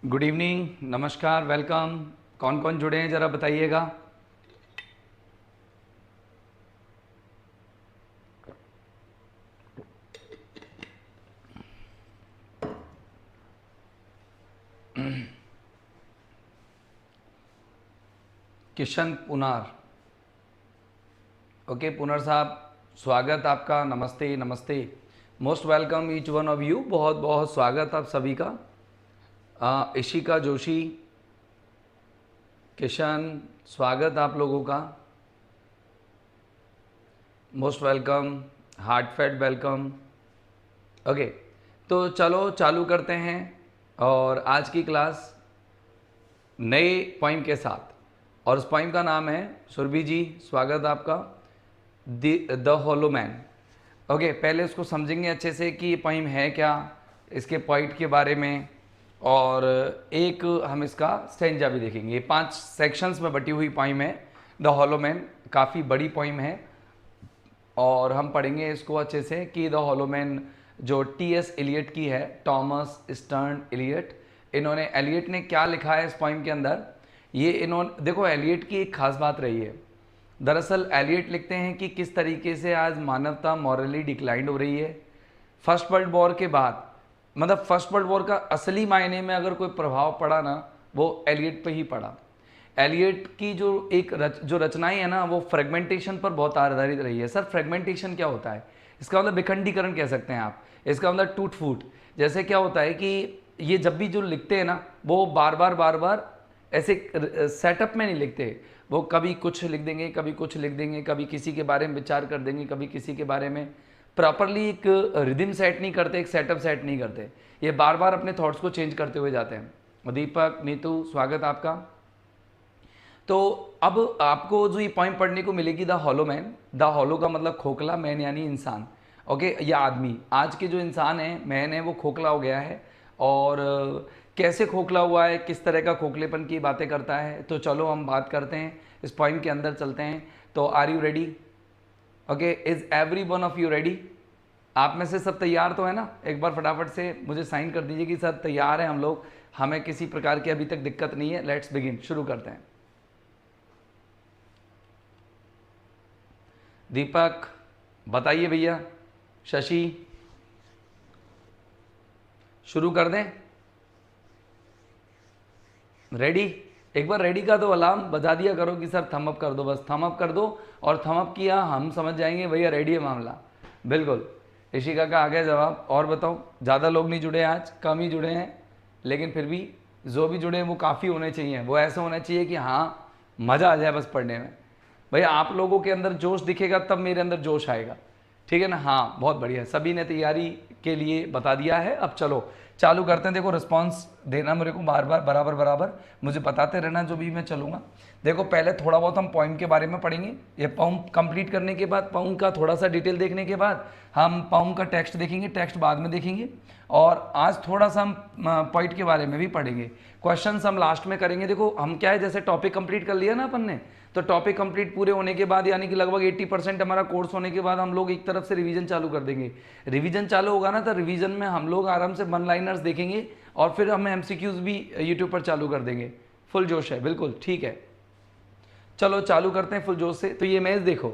Good evening, नमस्कार, welcome. कौन कौन जुड़े हैं ज़रा बताइएगा। किशन पुनार, ओके पुनार साहब, स्वागत आपका। नमस्ते नमस्ते, most welcome each one of you. बहुत बहुत स्वागत आप सभी का। इशिका जोशी, किशन, स्वागत आप लोगों का। Most welcome, heartfelt welcome. Okay, तो चलो चालू करते हैं और आज की क्लास नए पोइम के साथ। और उस पोइम का नाम है, सुरभि जी स्वागत आपका, द हॉलो मैन। ओके, पहले उसको समझेंगे अच्छे से कि ये पोइम है क्या, इसके पॉइंट के बारे में, और एक हम इसका स्टेंजा भी देखेंगे। ये 5 सेक्शंस में बटी हुई पोइम है द हॉलो मैन, काफ़ी बड़ी पोइम है और हम पढ़ेंगे इसको अच्छे से कि द हॉलो मैन जो टी.एस. एलियट की है, टॉमस स्टर्न एलियट। इन्होंने, एलियट ने क्या लिखा है इस पोइम के अंदर, ये इन्होंने देखो, एलियट की एक खास बात रही है। दरअसल एलियट लिखते हैं कि किस तरीके से आज मानवता मॉरली डिक्लाइंड हो रही है। फर्स्ट वर्ल्ड वॉर के बाद, मतलब फर्स्ट वर्ल्ड वॉर का असली मायने में अगर कोई प्रभाव पड़ा ना, वो एलियट पे ही पड़ा। एलियट की जो रचनाएं है ना, वो फ्रेगमेंटेशन पर बहुत आधारित रही है। सर फ्रेगमेंटेशन क्या होता है? इसका मतलब विखंडीकरण कह सकते हैं आप। इसका मतलब टूट फूट। जैसे क्या होता है कि ये जब भी जो लिखते हैं ना, वो बार बार ऐसे सेटअप में नहीं लिखते। वो कभी कुछ लिख देंगे, कभी कुछ लिख देंगे, कभी किसी के बारे में विचार कर देंगे, कभी किसी के बारे में। प्रॉपरली एक रिदम सेट नहीं करते, एक सेटअप सेट नहीं करते। ये बार बार अपने थॉट्स को चेंज करते हुए जाते हैं। दीपक, नीतू, स्वागत आपका। तो अब आपको जो ये पॉइंट पढ़ने को मिलेगी, the hollow man. The hollow का मतलब खोखला, मैन यानी इंसान। ओके, ये आदमी, आज के जो इंसान है, मैन है, वो खोखला हो गया है। और कैसे खोखला हुआ है, किस तरह का खोखलेपन की बातें करता है, तो चलो हम बात करते हैं, इस पॉइंट के अंदर चलते हैं। तो are you ready? Okay, is every one of you ready? आप में से सब तैयार तो है ना? एक बार फटाफट से मुझे साइन कर दीजिए कि सर तैयार है हम लोग, हमें किसी प्रकार की अभी तक दिक्कत नहीं है। लेट्स बिगिन, शुरू करते हैं। दीपक बताइए भैया, शशि शुरू कर दें? रेडी? एक बार रेडी का तो अलार्म बजा दिया करो कि सर थम अप कर दो, बस थम अप कर दो। और थम अप किया, हम समझ जाएंगे भैया रेडी है मामला। बिल्कुल, ऋषिका का आ गया जवाब। और बताओ, ज़्यादा लोग नहीं जुड़े आज, कम ही जुड़े हैं, लेकिन फिर भी जो भी जुड़े हैं वो काफ़ी होने चाहिए। वो ऐसे होना चाहिए कि हाँ मज़ा आ जाए बस पढ़ने में। भैया आप लोगों के अंदर जोश दिखेगा तब मेरे अंदर जोश आएगा, ठीक है ना? हाँ बहुत बढ़िया, सभी ने तैयारी के लिए बता दिया है। अब चलो चालू करते हैं। देखो रिस्पांस देना मेरे को बार बार, बराबर मुझे बताते रहना जो भी मैं चलूँगा। देखो पहले थोड़ा बहुत हम पॉइंट के बारे में पढ़ेंगे। ये पॉइम कंप्लीट करने के बाद, पॉइम का थोड़ा सा डिटेल देखने के बाद हम पॉइम का टेक्स्ट देखेंगे, टेक्स्ट बाद में देखेंगे। और आज थोड़ा सा हम पॉइंट के बारे में भी पढ़ेंगे। क्वेश्चंस हम लास्ट में करेंगे। देखो हम क्या है, जैसे टॉपिक कंप्लीट कर लिया ना अपन ने, तो टॉपिक कंप्लीट पूरे होने के बाद, यानी कि लगभग 80% हमारा कोर्स होने के बाद, हम लोग एक तरफ से रिवीजन चालू कर देंगे। रिवीजन चालू होगा ना, तो रिवीजन में हम लोग आराम से वन लाइनर्स देखेंगे और फिर हम एमसीक्यूज भी यूट्यूब पर चालू कर देंगे। फुल जोश है, बिल्कुल ठीक है। चलो चालू करते हैं फुल जोश से। तो ये इमेज देखो,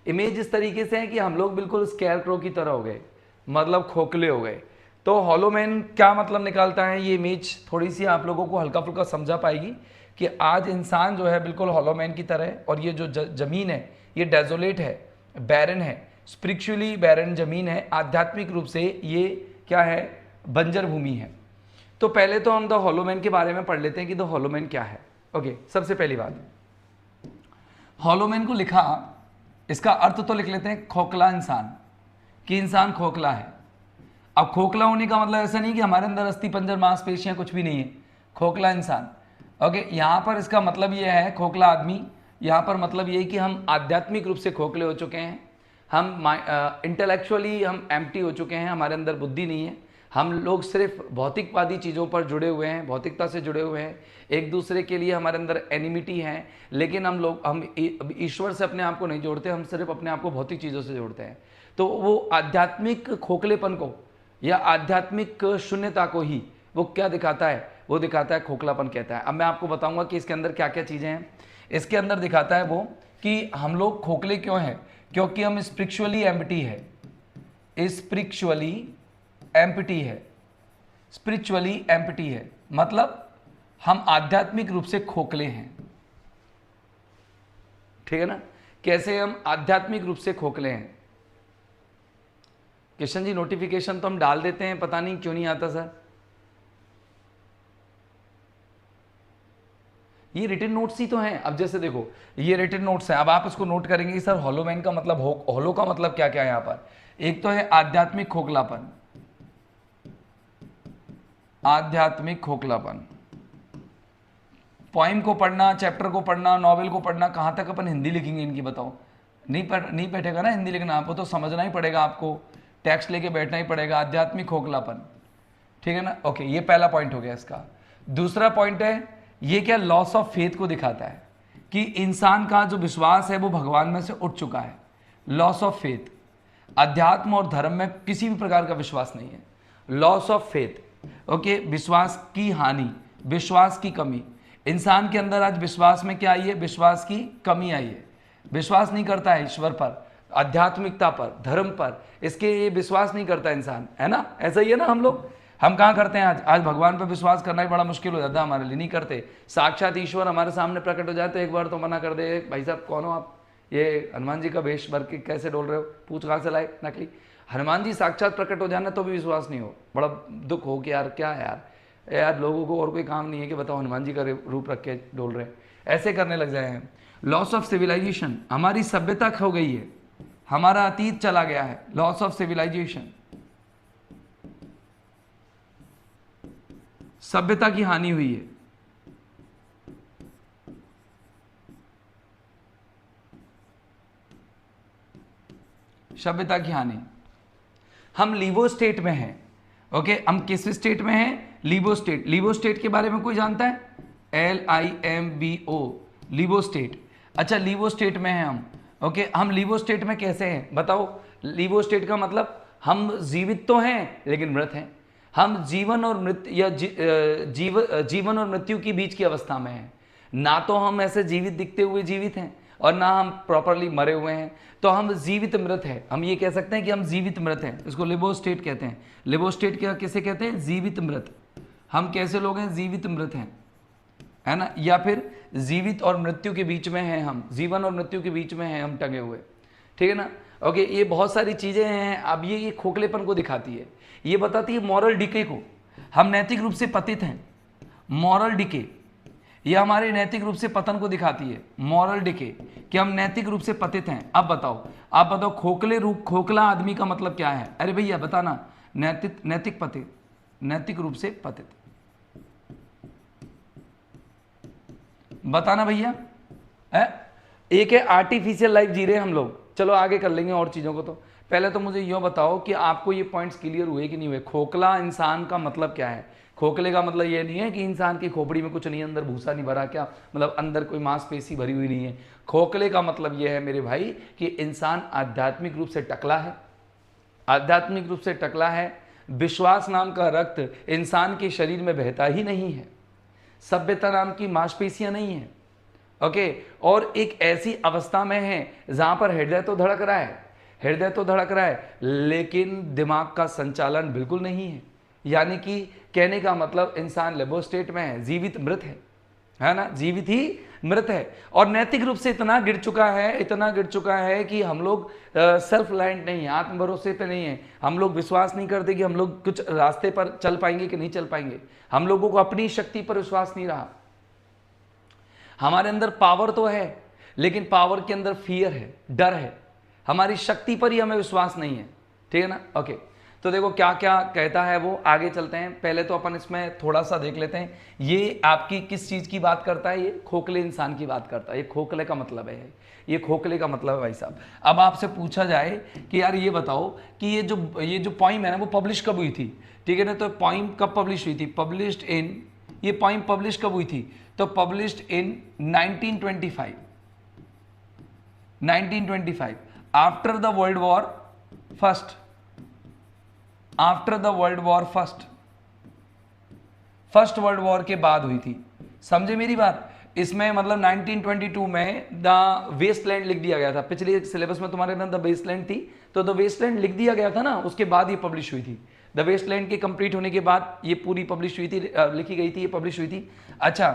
इमेज इस तरीके से है कि हम लोग बिल्कुल स्केयर क्रो की तरह हो गए, मतलब खोखले हो गए। तो हॉलो मैन क्या मतलब निकालता है, ये इमेज थोड़ी सी आप लोगों को हल्का फुल्का समझा पाएगी कि आज इंसान जो है बिल्कुल हॉलो मैन की तरह है। और ये जो ज़मीन है ये डेजोलेट है, बैरन है, स्पिरिचुअली बैरन ज़मीन है। आध्यात्मिक रूप से ये क्या है, बंजर भूमि है। तो पहले तो हम द हॉलो मैन के बारे में पढ़ लेते हैं कि द हॉलो मैन क्या है। ओके, सबसे पहली बात, हॉलो मैन को लिखा, इसका अर्थ तो लिख लेते हैं खोखला इंसान, कि इंसान खोखला है। अब खोखला होने का मतलब ऐसा नहीं कि हमारे अंदर अस्थि पंजर मांसपेशियां कुछ भी नहीं है, खोखला इंसान। ओके, यहाँ पर इसका मतलब ये है खोखला आदमी, यहाँ पर मतलब ये है कि हम आध्यात्मिक रूप से खोखले हो चुके हैं। हम इंटेलेक्चुअली हम एम्प्टी हो चुके हैं, हमारे अंदर बुद्धि नहीं है। हम लोग सिर्फ भौतिकवादी चीज़ों पर जुड़े हुए हैं, भौतिकता से जुड़े हुए हैं। एक दूसरे के लिए हमारे अंदर एनिमिटी है, लेकिन हम ईश्वर से अपने आप को नहीं जोड़ते, हम सिर्फ अपने आप को भौतिक चीज़ों से जोड़ते हैं। तो वो आध्यात्मिक खोखलेपन को या आध्यात्मिक शून्यता को ही वो क्या दिखाता है, वो दिखाता है खोखलापन कहता है। अब मैं आपको बताऊंगा कि इसके अंदर क्या क्या चीज़ें हैं। इसके अंदर दिखाता है वो कि हम लोग खोखले क्यों हैं, क्योंकि हम स्पिरिचुअली एम्प्टी है, स्पिरिचुअली एम्प्टी है, स्पिरिचुअली एम्प्टी है, मतलब हम आध्यात्मिक रूप से खोखले हैं। ठीक है ना, कैसे हम आध्यात्मिक रूप से खोखले हैं। किशन जी नोटिफिकेशन तो हम डाल देते हैं, पता नहीं क्यों नहीं आता सर। ये रिटन नोट्स ही तो हैं। अब जैसे देखो ये रिटन नोट्स हैं, अब आप इसको नोट करेंगे कि सर हॉलोमैन का मतलब हॉलो का मतलब क्या क्या है यहाँ पर। एक तो है आध्यात्मिक खोखलापन, आध्यात्मिक खोखलापन। पोइम को पढ़ना, चैप्टर को पढ़ना, नॉवेल को पढ़ना, कहाँ तक अपन हिंदी लिखेंगे इनकी बताओ। नहीं बैठेगा ना हिंदी लिखना, आपको तो समझना ही पड़ेगा, आपको टेक्स्ट लेके बैठना ही पड़ेगा। आध्यात्मिक खोखलापन, ठीक है ना। ओके, ये पहला पॉइंट हो गया इसका। दूसरा पॉइंट है ये क्या, लॉस ऑफ फेथ को दिखाता है कि इंसान का जो विश्वास है वो भगवान में से उठ चुका है। लॉस ऑफ फेथ, अध्यात्म और धर्म में किसी भी प्रकार का विश्वास नहीं है। लॉस ऑफ फेथ, ओके, विश्वास की हानि, विश्वास की कमी। इंसान के अंदर आज विश्वास में क्या आई है, विश्वास की कमी आई है। विश्वास नहीं करता है ईश्वर पर, आध्यात्मिकता पर, धर्म पर, इसके ये विश्वास नहीं करता इंसान, है ना। ऐसा ही है ना, हम कहाँ करते हैं आज भगवान पर विश्वास करना ही बड़ा मुश्किल हो जाता है हमारे लिए, नहीं करते। साक्षात ईश्वर हमारे सामने प्रकट हो जाए तो एक बार तो मना कर दे, भाई साहब कौन हो आप, ये हनुमान जी का वेश भर के कैसे डोल रहे हो, पूछ कहाँ से लाए नकली। हनुमान जी साक्षात प्रकट हो जाना तो भी विश्वास नहीं हो, बड़ा दुख हो कि यार क्या है यार लोगों को और कोई काम नहीं है कि बताओ हनुमान जी का रूप रख के डोल रहे हैं, ऐसे करने लग जाए हैं। लॉस ऑफ सिविलाइजेशन, हमारी सभ्यता खो गई है, हमारा अतीत चला गया है। लॉस ऑफ सिविलाइजेशन, सभ्यता की हानि हुई है। सभ्यता की हानि, हम लीवो स्टेट में हैं। ओके, हम किस स्टेट में हैं, लीवो स्टेट। लीवो स्टेट के बारे में कोई जानता है, LIMBO, लीवो स्टेट। अच्छा, लीवो स्टेट में हैं हम। ओके, हम लीवो स्टेट में कैसे हैं बताओ। लीवो स्टेट का मतलब हम जीवित तो हैं लेकिन मृत हैं। हम जीवन और मृत्यु या जीवन और मृत्यु की बीच की अवस्था में हैं। ना तो हम ऐसे जीवित दिखते हुए जीवित हैं और ना हम प्रॉपरली मरे हुए हैं, तो हम जीवित मृत हैं। हम ये कह सकते हैं कि हम जीवित मृत हैं, इसको लिबो स्टेट कहते हैं। लिबो स्टेट क्या किसे कहते हैं, जीवित मृत। हम कैसे लोग हैं, जीवित मृत हैं, है ना, या फिर जीवित और मृत्यु के बीच में हैं, हम जीवन और मृत्यु के बीच में हैं हम टंगे हुए, ठीक है ना। ओके, ये बहुत सारी चीज़ें हैं। अब ये खोखलेपन को दिखाती है, ये बताती है मॉरल डिके को। हम नैतिक रूप से पतित हैं, मॉरल डिके, ये हमारे नैतिक रूप से पतन को दिखाती है। मॉरल डिके, कि हम नैतिक रूप से पतित हैं। अब बताओ खोखला आदमी का मतलब क्या है। अरे भैया बताना, नैतिक रूप से पतित, बताना भैया। एक है आर्टिफिशियल लाइफ जी रहे हम लोग। चलो आगे कर लेंगे और चीज़ों को, तो पहले तो मुझे यूँ बताओ कि आपको ये पॉइंट्स क्लियर हुए कि नहीं हुए। खोखला इंसान का मतलब क्या है। खोखले का मतलब ये नहीं है कि इंसान की खोपड़ी में कुछ नहीं है, अंदर भूसा नहीं भरा, क्या मतलब अंदर कोई मांसपेशी भरी हुई नहीं है। खोखले का मतलब ये है मेरे भाई कि इंसान आध्यात्मिक रूप से टकला है, आध्यात्मिक रूप से टकला है। विश्वास नाम का रक्त इंसान के शरीर में बहता ही नहीं है, सभ्यता नाम की मांसपेशियां नहीं है। ओके, और एक ऐसी अवस्था में है जहां पर हृदय तो धड़क रहा है, लेकिन दिमाग का संचालन बिल्कुल नहीं है। यानी कि कहने का मतलब इंसान लेबो स्टेट में है, जीवित मृत है ना, जीवित ही मृत है। और नैतिक रूप से इतना गिर चुका है कि हम लोग सेल्फ रिलायंट नहीं है, आत्म भरोसे पे नहीं है। हम लोग विश्वास नहीं करते कि हम लोग कुछ रास्ते पर चल पाएंगे कि नहीं चल पाएंगे। हम लोगों को अपनी शक्ति पर विश्वास नहीं रहा। हमारे अंदर पावर तो है, लेकिन पावर के अंदर फियर है, डर है। हमारी शक्ति पर ही हमें विश्वास नहीं है, ठीक है ना। ओके, तो देखो क्या क्या कहता है वो, आगे चलते हैं। पहले तो अपन इसमें थोड़ा सा देख लेते हैं, ये आपकी किस चीज़ की बात करता है, ये खोखले इंसान की बात करता है। ये खोखले का मतलब है, ये खोखले का मतलब है भाई साहब। अब आपसे पूछा जाए कि यार ये बताओ कि ये जो पोइम है ना वो पब्लिश कब हुई थी, ठीक है ना। तो पोइम कब पब्लिश हुई थी, ये पोइम पब्लिश कब हुई थी, तो published in 1925 after the world war first, first world war के बाद हुई थी, समझे मेरी बात। इसमें मतलब 1922 में द वेस्टलैंड लिख दिया गया था। पिछले सिलेबस में तुम्हारे अंदर द वेस्टलैंड थी, तो द वेस्टलैंड लिख दिया गया था ना, उसके बाद ये पब्लिश हुई थी। द वेस्टलैंड के कंप्लीट होने के बाद ये पूरी पब्लिश हुई थी, लिखी गई थी, ये पब्लिश हुई थी। अच्छा,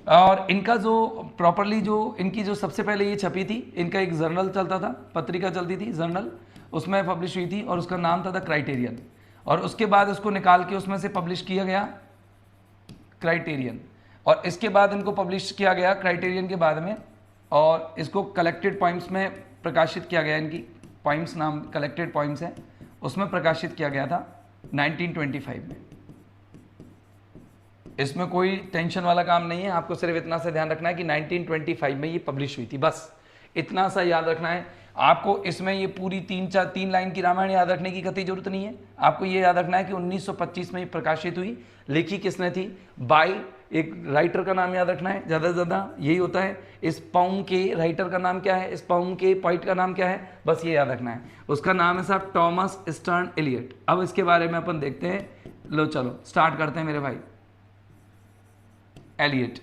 और इनका जो प्रॉपरली जो इनकी जो सबसे पहले ये छपी थी, इनका एक जर्नल चलता था, पत्रिका चलती थी जर्नल, उसमें पब्लिश हुई थी और उसका नाम था द क्राइटेरियन। और उसके बाद उसको निकाल के उसमें से पब्लिश किया गया क्राइटेरियन, और इसके बाद इनको पब्लिश किया गया क्राइटेरियन के बाद में, और इसको कलेक्टेड पॉइम्स में प्रकाशित किया गया। इनकी पॉइम्स नाम कलेक्टेड पॉइम्स हैं, उसमें प्रकाशित किया गया था 1925 में। इसमें कोई टेंशन वाला काम नहीं है, आपको सिर्फ इतना सा ध्यान रखना है कि 1925 में ये पब्लिश हुई थी, बस इतना सा याद रखना है आपको। इसमें ये पूरी 3 लाइन की रामायण याद रखने की कतई जरूरत नहीं है, आपको ये याद रखना है कि 1925 में ये प्रकाशित हुई। लिखी किसने थी? बाय एक राइटर का नाम याद रखना है, ज़्यादा से ज़्यादा यही होता है। इस पोएम के राइटर का नाम क्या है, इस पोएम के पोइट का नाम क्या है, बस ये याद रखना है। उसका नाम है साहब टॉमस स्टर्न एलियट। अब इसके बारे में अपन देखते हैं, लो चलो स्टार्ट करते हैं मेरे भाई। एलियट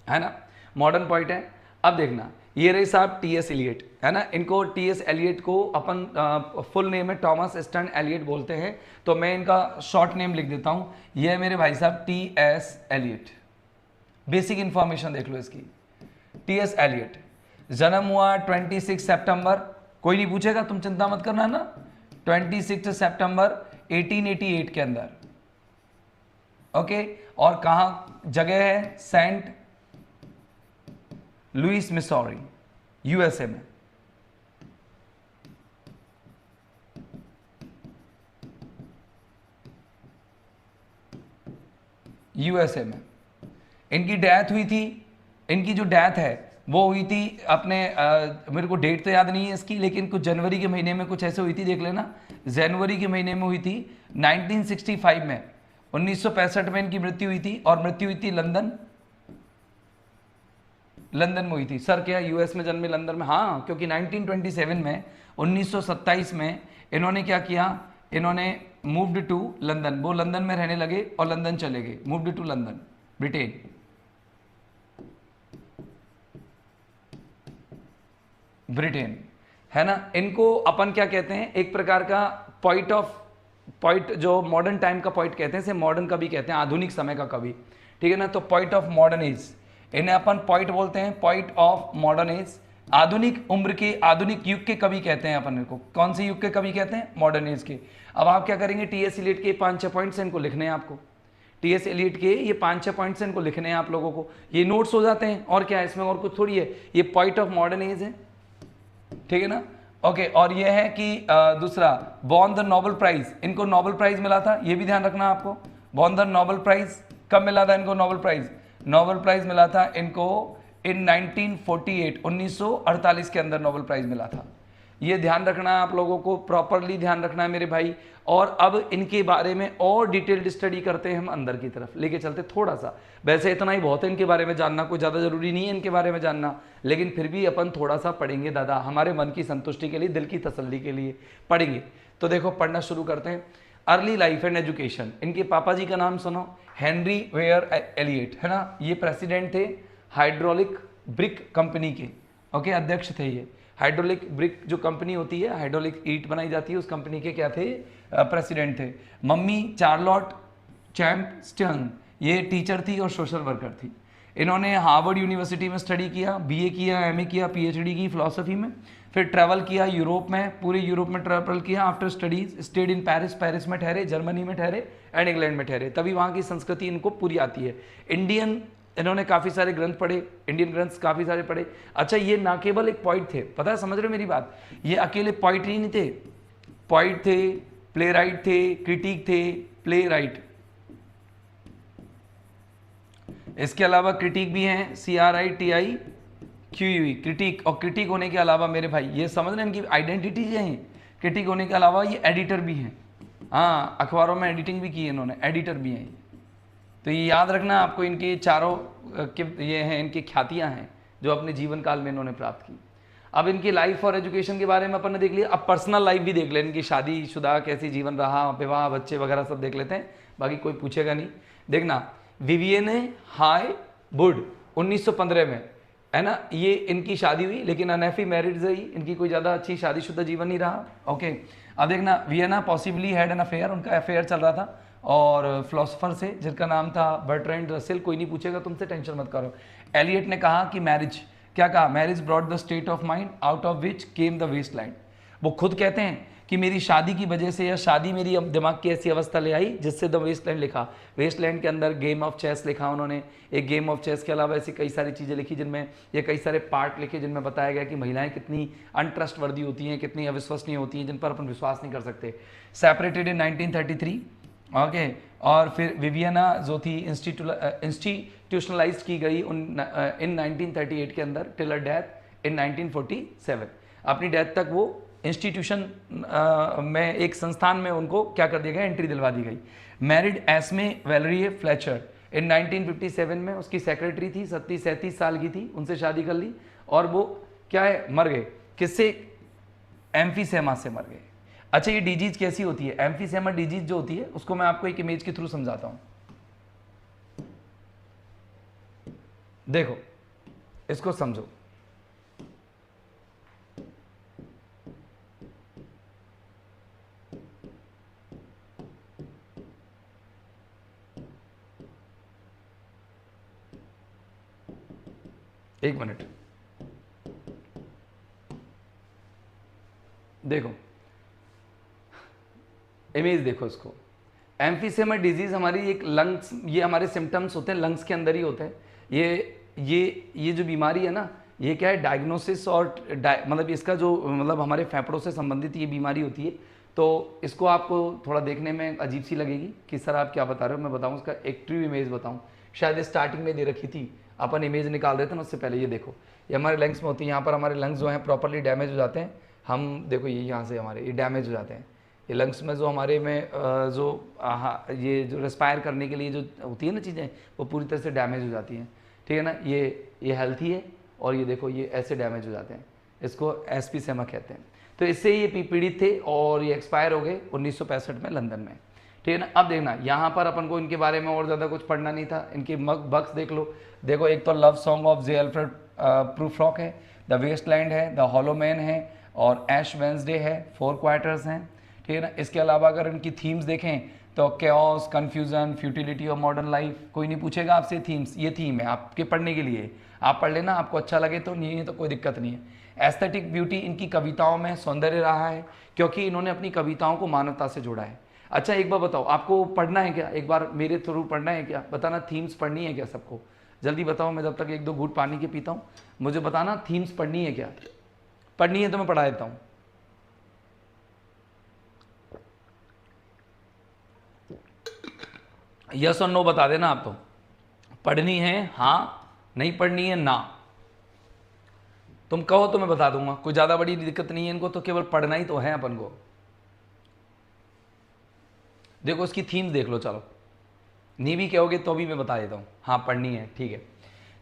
है ना, मॉडर्न पोइट है। अब देखना, ये रही साहब टी.एस. एलियट है ना, इनको टी.एस. एलियट को अपन फुल नेम है टॉमस स्टर्न एलियट बोलते हैं, तो मैं इनका शॉर्ट नेम लिख देता हूं। ये है मेरे भाई साहब टी.एस. एलियट। बेसिक इंफॉर्मेशन देख लो इसकी। टी.एस. एलियट जन्म हुआ 26 सितंबर, कोई नहीं पूछेगा, तुम चिंता मत करना ना, 26 सितंबर 1888 के अंदर, ओके। और कहाँ जगह है? सेंट लुइस मिसौरी, यूएसए में। यूएसए में इनकी डेथ हुई थी। इनकी जो डेथ है वो हुई थी अपने मेरे को डेट तो याद नहीं है इसकी, लेकिन कुछ जनवरी के महीने में कुछ ऐसे हुई थी, देख लेना, जनवरी के महीने में हुई थी 1965 में। 1965 में इनकी मृत्यु हुई थी, और मृत्यु हुई थी लंदन में हुई थी। सर क्या यूएस में जन्मे, लंदन में? हाँ, क्योंकि 1927 में 1927 में इन्होंने क्या किया, इन्होंने मूव्ड टू लंदन, वो लंदन में रहने लगे और लंदन चले गए, moved to London, Britain. Britain है ना। इनको अपन क्या कहते हैं, एक प्रकार का पॉइट जो मॉडर्न टाइम का पॉइट कहते हैं, इसे मॉडर्न कवि कहते हैं, आधुनिक समय का कवि, ठीक है ना। तो पॉइट ऑफ मॉडर्न एज, इन्हें अपन पॉइट बोलते हैं, पॉइट ऑफ मॉडर्न एज। आधुनिक उम्र के, आधुनिक युग के कवि कहते हैं अपन इनको। कौन से युग के कवि कहते हैं? मॉडर्न एज के। अब आप क्या करेंगे, टी.एस. एलियट के 5-6 पॉइंट्स इनको लिखने हैं आपको। टी.एस. एलियट के ये 5-6 पॉइंट्स इनको लिखने हैं आप लोगों को, ये नोट्स हो जाते हैं, और क्या है इसमें, और कुछ थोड़ी है। ये पॉइट ऑफ मॉडर्न एज है, ठीक है ना, ओके। और ये है कि दूसरा बॉन द नोबेल प्राइज, इनको नोबेल प्राइज मिला था, ये भी ध्यान रखना आपको। बॉन द नोबेल प्राइज कब मिला था इनको? नोबेल प्राइज, नोबेल प्राइज मिला था इनको इन 1948, 1948 के अंदर नोबेल प्राइज मिला था। ये ध्यान रखना है आप लोगों को, प्रॉपरली ध्यान रखना है मेरे भाई। और अब इनके बारे में और डिटेल्ड स्टडी करते हैं हम, अंदर की तरफ लेके चलते थोड़ा सा। वैसे इतना ही बहुत है इनके बारे में जानना, कोई ज़्यादा जरूरी नहीं है इनके बारे में जानना, लेकिन फिर भी अपन थोड़ा सा पढ़ेंगे दादा, हमारे मन की संतुष्टि के लिए, दिल की तसल्ली के लिए पढ़ेंगे। तो देखो पढ़ना शुरू करते हैं। अर्ली लाइफ एंड एजुकेशन, इनके पापा जी का नाम सुनो, हेनरी वेयर एलियट है ना, ये प्रेसिडेंट थे हाइड्रोलिक ब्रिक कंपनी के, ओके, अध्यक्ष थे ये। हाइड्रोलिक ब्रिक जो कंपनी होती है, हाइड्रोलिक ईंट बनाई जाती है, उस कंपनी के क्या थे? प्रेसिडेंट थे। मम्मी चार्लोट चैम्पस्टन, ये टीचर थी और सोशल वर्कर थी। इन्होंने हार्वर्ड यूनिवर्सिटी में स्टडी किया, बीए किया, एमए किया, पीएचडी की फिलोसफी में, फिर ट्रैवल किया यूरोप में, पूरे यूरोप में ट्रैवल किया। After studies stayed in Paris, Paris में ठहरे, जर्मनी में ठहरे एंड इंग्लैंड में ठहरे, तभी वहाँ की संस्कृति इनको पूरी आती है। इंडियन, इन्होंने काफ़ी सारे ग्रंथ पढ़े, इंडियन ग्रंथ काफ़ी सारे पढ़े। अच्छा, ये ना केवल एक पॉइट थे, पता है, समझ रहे हो मेरी बात, ये अकेले पॉइट ही नहीं थे, पॉइट थे, प्ले राइट थे, क्रिटिक थे, प्ले राइट, इसके अलावा क्रिटिक भी हैं, CRITIQUE, क्रिटिक। और क्रिटिक होने के अलावा मेरे भाई ये समझ रहे हैं इनकी आइडेंटिटी जो है, क्रिटिक होने के अलावा ये एडिटर भी हैं, हाँ, अखबारों में एडिटिंग भी की है इन्होंने, एडिटर भी हैं। तो ये याद रखना आपको, इनके चारों ये हैं, इनकी ख्यातियाँ हैं जो अपने जीवन काल में इन्होंने प्राप्त की। अब इनकी लाइफ और एजुकेशन के बारे में अपन ने देख लिया, अब पर्सनल लाइफ भी देख लें, इनकी शादीशुदा कैसी जीवन रहा, विवाह, बच्चे वगैरह सब देख लेते हैं, बाकी कोई पूछेगा नहीं। देखना, विवियन हाई वुड 1915 में, है ना, ये इनकी शादी हुई, लेकिन अनहैप्पी मैरिज रही, इनकी कोई ज़्यादा अच्छी शादीशुदा जीवन नहीं रहा। ओके, अब देखना, Vienna possibly had an affair, उनका अफेयर चल रहा था और फिलोसोफर से जिनका नाम था बर्ट्रैंड रसेल, कोई नहीं पूछेगा तुमसे, टेंशन मत करो। एलियट ने कहा कि मैरिज, क्या कहा, marriage brought the state of mind out of which came the wasteland. वो खुद कहते हैं कि मेरी शादी की वजह से, या शादी मेरी दिमाग की ऐसी अवस्था ले आई जिससे द वेस्टलैंड लिखा। वेस्टलैंड के अंदर गेम ऑफ चेस लिखा उन्होंने, एक गेम ऑफ चेस के अलावा ऐसी कई सारी चीज़ें लिखी जिनमें, ये कई सारे पार्ट लिखे जिनमें बताया गया कि महिलाएं कितनी अनट्रस्टवर्दी होती हैं, कितनी अविश्वसनीय होती हैं, जिन पर अपन विश्वास नहीं कर सकते। सेपरेटेड इन 1933, ओके, और फिर विवियना जो थी इंस्टीट्यूशनलाइज की गई इन 1938 के अंदर टिल अ डेथ इन 1947। अपनी डेथ तक वो इंस्टीट्यूशन में, एक संस्थान में उनको क्या कर दिया गया, एंट्री दिलवा दी गई। मैरिड एस्मे वेलरिए फ्लेचर इन 1957 में, उसकी सेक्रेटरी थी, 37 साल की थी, उनसे शादी कर ली और वो क्या है, मर गए। किससे, एम्फीसेमा से मर गए। अच्छा, ये डिजीज कैसी होती है, एम्फीसेमा डिजीज जो होती है उसको मैं आपको एक इमेज के थ्रू समझाता हूं। देखो, इसको समझो, एक मिनट, देखो इमेज देखो इसको। एम्फीसेमा डिजीज हमारी एक लंग्स, ये हमारे सिम्टम्स होते हैं लंग्स के अंदर ही होते हैं। ये जो बीमारी है ना, ये क्या है, डायग्नोसिस और मतलब इसका जो मतलब हमारे फेफड़ों से संबंधित ये बीमारी होती है। तो इसको आपको थोड़ा देखने में अजीब सी लगेगी कि सर आप क्या बता रहे हो, मैं बताऊं इसका एक ट्रू इमेज बताऊं। शायद स्टार्टिंग में दे रखी थी, अपन इमेज निकाल देते हैं ना उससे पहले। ये देखो, ये हमारे लंग्स में होती है, यहाँ पर हमारे लंग्स जो हैं प्रॉपरली डैमेज हो जाते हैं। हम देखो, ये यहाँ से हमारे ये डैमेज हो जाते हैं, ये लंग्स में जो हमारे में ये जो रेस्पायर करने के लिए जो होती है ना चीज़ें, वो पूरी तरह से डैमेज हो जाती हैं, ठीक है ना। ये हेल्थी है और ये देखो ये ऐसे डैमेज हो जाते हैं, इसको एम्फीसेमा कहते हैं। तो इससे ये पीड़ित थे और ये एक्सपायर हो गए 1965 में लंदन में, ठीक है ना। अब देखना, यहाँ पर अपन को इनके बारे में और ज़्यादा कुछ पढ़ना नहीं था, इनके बक्स देख लो। देखो, एक तो love song of J Alfred Prufrock है, द वेस्टलैंड है, द हॉलो मैन है और ऐश वेंसडे है, 4 क्वार्टर्स हैं, ठीक है ना। इसके अलावा अगर इनकी थीम्स देखें तो chaos, confusion, futility of modern life. कोई नहीं पूछेगा आपसे थीम्स, ये थीम है आपके पढ़ने के लिए, आप पढ़ लेना, आपको अच्छा लगे तो, नहीं है तो कोई दिक्कत नहीं है। एस्थेटिक ब्यूटी इनकी कविताओं में सौंदर्य रहा है, क्योंकि इन्होंने अपनी कविताओं को मानवता से जोड़ा है। अच्छा, एक बार बताओ, आपको पढ़ना है क्या, एक बार मेरे थ्रू पढ़ना है क्या, बताना, थीम्स पढ़नी है क्या सबको, जल्दी बताओ। मैं जब तक 1-2 घूंट पानी के पीता हूँ, मुझे बताना थीम्स पढ़नी है क्या, पढ़नी है तो मैं पढ़ा देता हूँ। यस और नो बता देना आप, तो पढ़नी है हाँ, नहीं पढ़नी है ना। तुम कहो तो मैं बता दूंगा, कोई ज़्यादा बड़ी दिक्कत नहीं है इनको, तो केवल पढ़ना ही तो है अपन को। देखो इसकी थीम्स देख लो, चलो नहीं भी कहोगे तो भी मैं बता देता हूँ, हाँ पढ़नी है, ठीक है।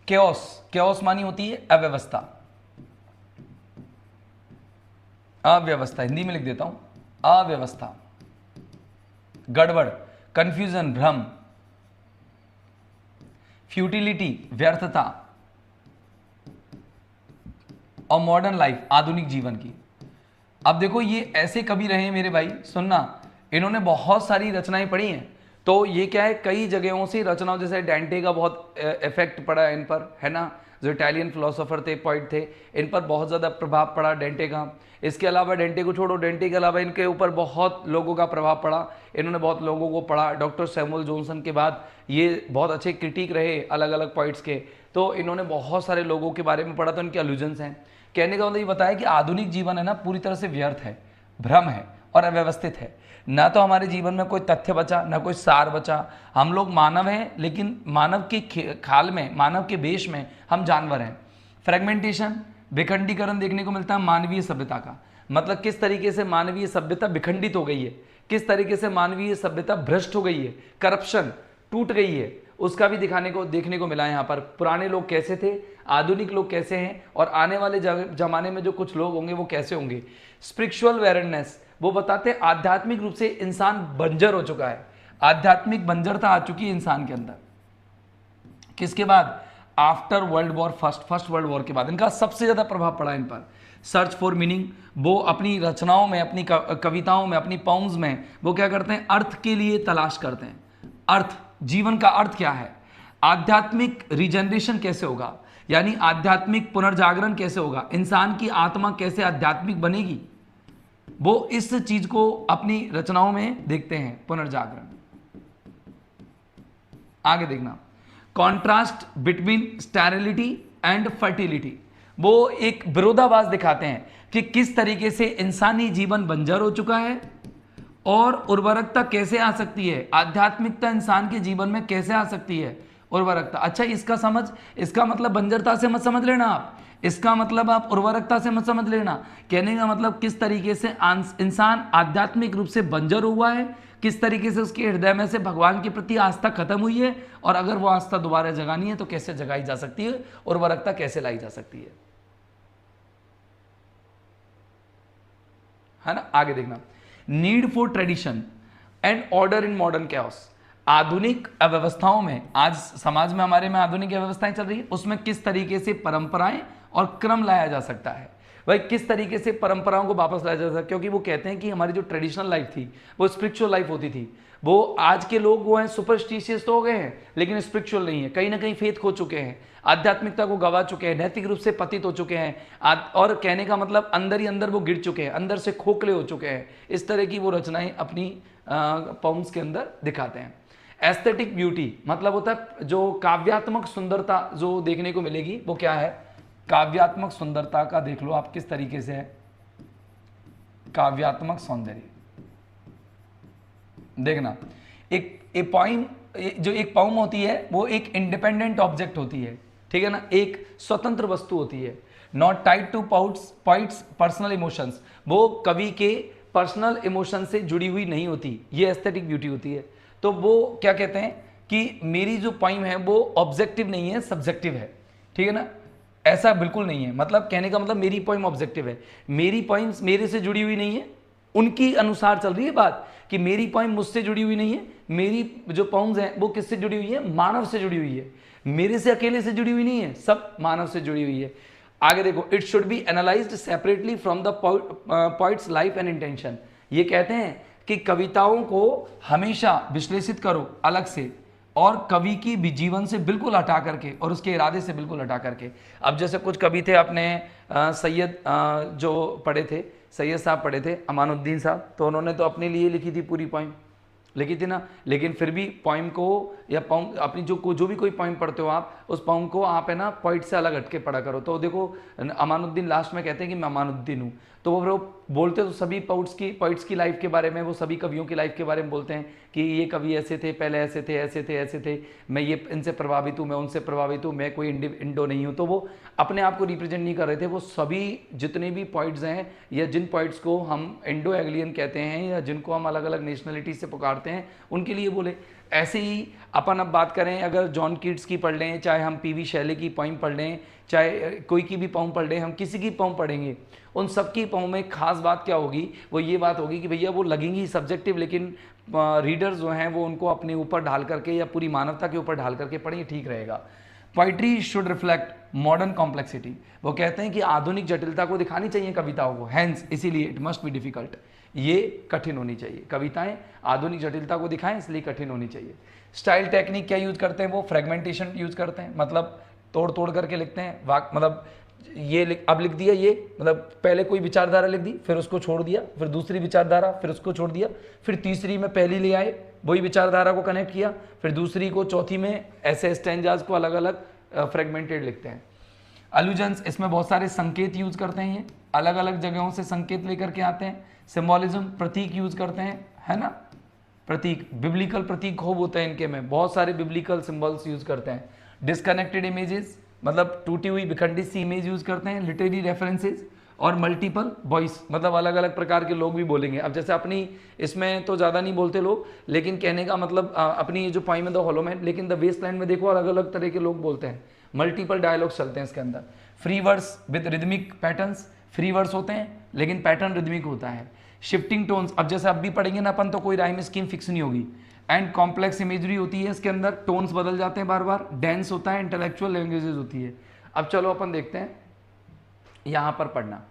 केओस, केओस मानी होती है अव्यवस्था, अव्यवस्था हिंदी में लिख देता हूँ, अव्यवस्था, गड़बड़, कंफ्यूजन भ्रम, फ्यूटिलिटी व्यर्थता, और मॉडर्न लाइफ आधुनिक जीवन की। अब देखो ये ऐसे कवि रहे हैं मेरे भाई, सुनना, इन्होंने बहुत सारी रचनाएं पढ़ी हैं, तो ये क्या है, कई जगहों से रचनाओं, जैसे डेंटे का बहुत इफेक्ट पड़ा इन पर, है ना, जो इटालियन फिलोसोफर थे, पोइट थे, इन पर बहुत ज़्यादा प्रभाव पड़ा डेंटे का। इसके अलावा डेंटे को छोड़ो, डेंटे के अलावा इनके ऊपर बहुत लोगों का प्रभाव पड़ा, इन्होंने बहुत लोगों को पढ़ा। डॉक्टर सैमुअल जॉनसन के बाद ये बहुत अच्छे क्रिटिक रहे अलग अलग पॉइंट्स के, तो इन्होंने बहुत सारे लोगों के बारे में पढ़ा, तो इनके अलूजन्स हैं। कहने का मतलब ये बताया कि आधुनिक जीवन है ना, पूरी तरह से व्यर्थ है, भ्रम है और अव्यवस्थित है। ना तो हमारे जीवन में कोई तथ्य बचा, ना कोई सार बचा। हम लोग मानव हैं, लेकिन मानव की खाल में, मानव के वेश में हम जानवर हैं। फ्रेगमेंटेशन, विखंडीकरण देखने को मिलता है मानवीय सभ्यता का। मतलब किस तरीके से मानवीय सभ्यता विखंडित हो गई है, किस तरीके से मानवीय सभ्यता भ्रष्ट हो गई है, करप्शन टूट गई है, उसका भी देखने को मिला यहाँ पर। पुराने लोग कैसे थे, आधुनिक लोग कैसे हैं, और आने वाले जमाने में जो कुछ लोग होंगे वो कैसे होंगे। स्पिरिचुअल अवेयरनेस, वो बताते हैं आध्यात्मिक रूप से इंसान बंजर हो चुका है, आध्यात्मिक बंजरता आ चुकी है इंसान के अंदर। किसके बाद? After world war first world war के बाद इनका सबसे ज्यादा प्रभाव पड़ा इन पर। सर्च फॉर मीनिंग, वो अपनी रचनाओं में, अपनी कविताओं में, अपनी पॉम्स में वो क्या करते हैं? अर्थ के लिए तलाश करते हैं। अर्थ, जीवन का अर्थ क्या है, आध्यात्मिक रिजनरेशन कैसे होगा, यानी आध्यात्मिक पुनर्जागरण कैसे होगा, इंसान की आत्मा कैसे आध्यात्मिक बनेगी, वो इस चीज को अपनी रचनाओं में देखते हैं, पुनर्जागरण। आगे देखना, contrast between sterility and fertility, वो एक विरोधाभास दिखाते हैं कि किस तरीके से इंसानी जीवन बंजर हो चुका है और उर्वरकता कैसे आ सकती है, आध्यात्मिकता इंसान के जीवन में कैसे आ सकती है, उर्वरकता। अच्छा, इसका मतलब बंजरता से मत समझ लेना आप, इसका मतलब आप उर्वरकता से मत समझ लेना। कहने का मतलब किस तरीके से इंसान आध्यात्मिक रूप से बंजर हुआ है, किस तरीके से उसके हृदय में से भगवान के प्रति आस्था खत्म हुई है, और अगर वो आस्था दोबारा जगानी है तो कैसे जगाई जा सकती है, उर्वरकता कैसे लाई जा सकती है ना। आगे देखना, need for tradition and order in modern chaos, आधुनिक अव्यवस्थाओं में, आज समाज में हमारे में आधुनिक अव्यवस्थाएं चल रही है, उसमें किस तरीके से परंपराएं और क्रम लाया जा सकता है, भाई किस तरीके से परंपराओं को वापस लाया जा सकता है। क्योंकि वो कहते हैं कि हमारी जो ट्रेडिशनल लाइफ थी वो स्पिरिचुअल लाइफ होती थी, वो आज के लोग वो हैं सुपरस्टिशियस तो हो गए हैं लेकिन स्पिरिचुअल नहीं है, कहीं ना कहीं फेथ खो चुके हैं, आध्यात्मिकता को गवा चुके हैं, नैतिक रूप से पतित हो चुके हैं, और कहने का मतलब अंदर ही अंदर वो गिर चुके हैं, अंदर से खोखले हो चुके हैं। इस तरह की वो रचनाएं अपनी पॉम्स के अंदर दिखाते हैं। एस्थेटिक ब्यूटी मतलब होता है जो काव्यात्मक सुंदरता जो देखने को मिलेगी, वो क्या है? काव्यात्मक सुंदरता का देख लो आप किस तरीके से है, काव्यात्मक सौंदर्य। देखना, एक पोइम, जो एक पोइम होती है वो एक इंडिपेंडेंट ऑब्जेक्ट होती है, ठीक है ना, एक स्वतंत्र वस्तु होती है, not tied to poet's personal emotions, वो कवि के पर्सनल इमोशन से जुड़ी हुई नहीं होती, ये एस्थेटिक ब्यूटी होती है। तो वो क्या कहते हैं कि मेरी जो पोइम है वो ऑब्जेक्टिव नहीं है, सब्जेक्टिव है, ठीक है ना, ऐसा बिल्कुल नहीं है। मतलब कहने का मतलब मेरी पोइम ऑब्जेक्टिव है, मेरी पोइम मेरे से जुड़ी हुई नहीं है, उनकी अनुसार चल रही है बात कि मेरी पोइम मुझसे जुड़ी हुई नहीं है, मेरी जो पोइम्स हैं वो किससे जुड़ी हुई है? मानव से जुड़ी हुई है, मेरे से अकेले से जुड़ी हुई नहीं है, सब मानव से जुड़ी हुई है। आगे देखो, it should be analysed separately from the poets life and intention, ये कहते हैं कि कविताओं को हमेशा विश्लेषित करो अलग से, और कवि की भी जीवन से बिल्कुल हटा करके और उसके इरादे से बिल्कुल हटा करके। अब जैसे कुछ कवि थे अपने सैयद जो पढ़े थे, सैयद साहब पढ़े थे, अमानुद्दीन साहब, तो उन्होंने तो अपने लिए लिखी थी, पूरी पोइम लिखी थी ना, लेकिन फिर भी पोइम को या पोइम अपनी जो भी कोई पोइम पढ़ते हो आप, उस पोइम को आप है ना पोइट से अलग हटके पढ़ा करो। तो देखो अमानुद्दीन लास्ट में कहते हैं कि मैं अमानुद्दीन हूँ, तो वो बोलते तो सभी पोइट्स की लाइफ के बारे में, वो सभी कवियों की लाइफ के बारे में बोलते हैं कि ये कवि ऐसे थे, पहले ऐसे थे, ऐसे थे, ऐसे थे, मैं ये इनसे प्रभावित हूँ, मैं उनसे प्रभावित हूँ, मैं कोई इंडो नहीं हूँ। तो वो अपने आप को रिप्रेजेंट नहीं कर रहे थे, वो सभी जितने भी पोइट्स हैं या जिन पोइट्स को हम इंडो एग्लियन कहते हैं या जिनको हम अलग अलग नेशनलिटी से पुकारते हैं, उनके लिए बोले। ऐसे ही अपन अब बात करें, अगर जॉन कीट्स की पढ़ लें, चाहे हम पीवी शैले की पोइम पढ़ लें, चाहे कोई की भी पोइम पढ़ लें, हम किसी की पोइम पढ़ेंगे, उन सब की पोइम में खास बात क्या होगी? वो ये बात होगी कि भैया वो लगेंगी सब्जेक्टिव, लेकिन रीडर्स जो हैं वो उनको अपने ऊपर ढाल करके या पूरी मानवता के ऊपर ढाल करके पढ़ें, ठीक रहेगा। Poetry should reflect modern complexity, वो कहते हैं कि आधुनिक जटिलता को दिखानी चाहिए कविताओं को, हैंस इसीलिए इट मस्ट बी डिफिकल्ट, ये कठिन होनी चाहिए, कविताएं आधुनिक जटिलता को दिखाएं इसलिए कठिन होनी चाहिए। स्टाइल टेक्निक क्या यूज करते हैं? वो फ्रेगमेंटेशन यूज करते हैं, मतलब तोड़ तोड़ करके लिखते हैं, मतलब ये अब लिख दिया, ये मतलब पहले कोई विचारधारा लिख दी, फिर उसको छोड़ दिया, फिर दूसरी विचारधारा, फिर उसको छोड़ दिया, फिर तीसरी में पहली ले आए, वही विचारधारा को कनेक्ट किया, फिर दूसरी को, चौथी में, ऐसे स्टैंजाज को अलग अलग फ्रेगमेंटेड लिखते हैं। अलूजन्स, इसमें बहुत सारे संकेत यूज करते हैं, ये अलग अलग जगहों से संकेत लेकर के आते हैं। सिम्बोलिज्म, प्रतीक यूज करते हैं, है ना, प्रतीक, बिब्लिकल प्रतीक खूब होते हैं इनके में, बहुत सारे बिब्लिकल सिंबल्स यूज करते हैं। डिस्कनेक्टेड इमेजेस, मतलब टूटी हुई बिखंडी सी इमेज यूज करते हैं। लिटरेरी रेफरेंसेस, और मल्टीपल वॉइस, मतलब अलग अलग प्रकार के लोग भी बोलेंगे। अब जैसे अपनी इसमें तो ज़्यादा नहीं बोलते लोग, लेकिन कहने का मतलब अपनी जो पोइम है द हॉलो मैन, लेकिन द वेस्टलैंड में देखो अलग अलग तरह के लोग बोलते हैं, मल्टीपल डायलॉग्स चलते हैं इसके अंदर। Free words with rhythmic patterns, free words होते हैं लेकिन पैटर्न रिदमिक होता है। शिफ्टिंग टोन्स, अब जैसे अब भी पढ़ेंगे ना अपन, तो कोई राइम स्कीम फिक्स नहीं होगी। एंड कॉम्प्लेक्स इमेजरी होती है इसके अंदर, टोन्स बदल जाते हैं बार बार, डेंस होता है, इंटेलेक्चुअल लैंग्वेजेस होती है। अब चलो अपन देखते हैं यहाँ पर पढ़ना।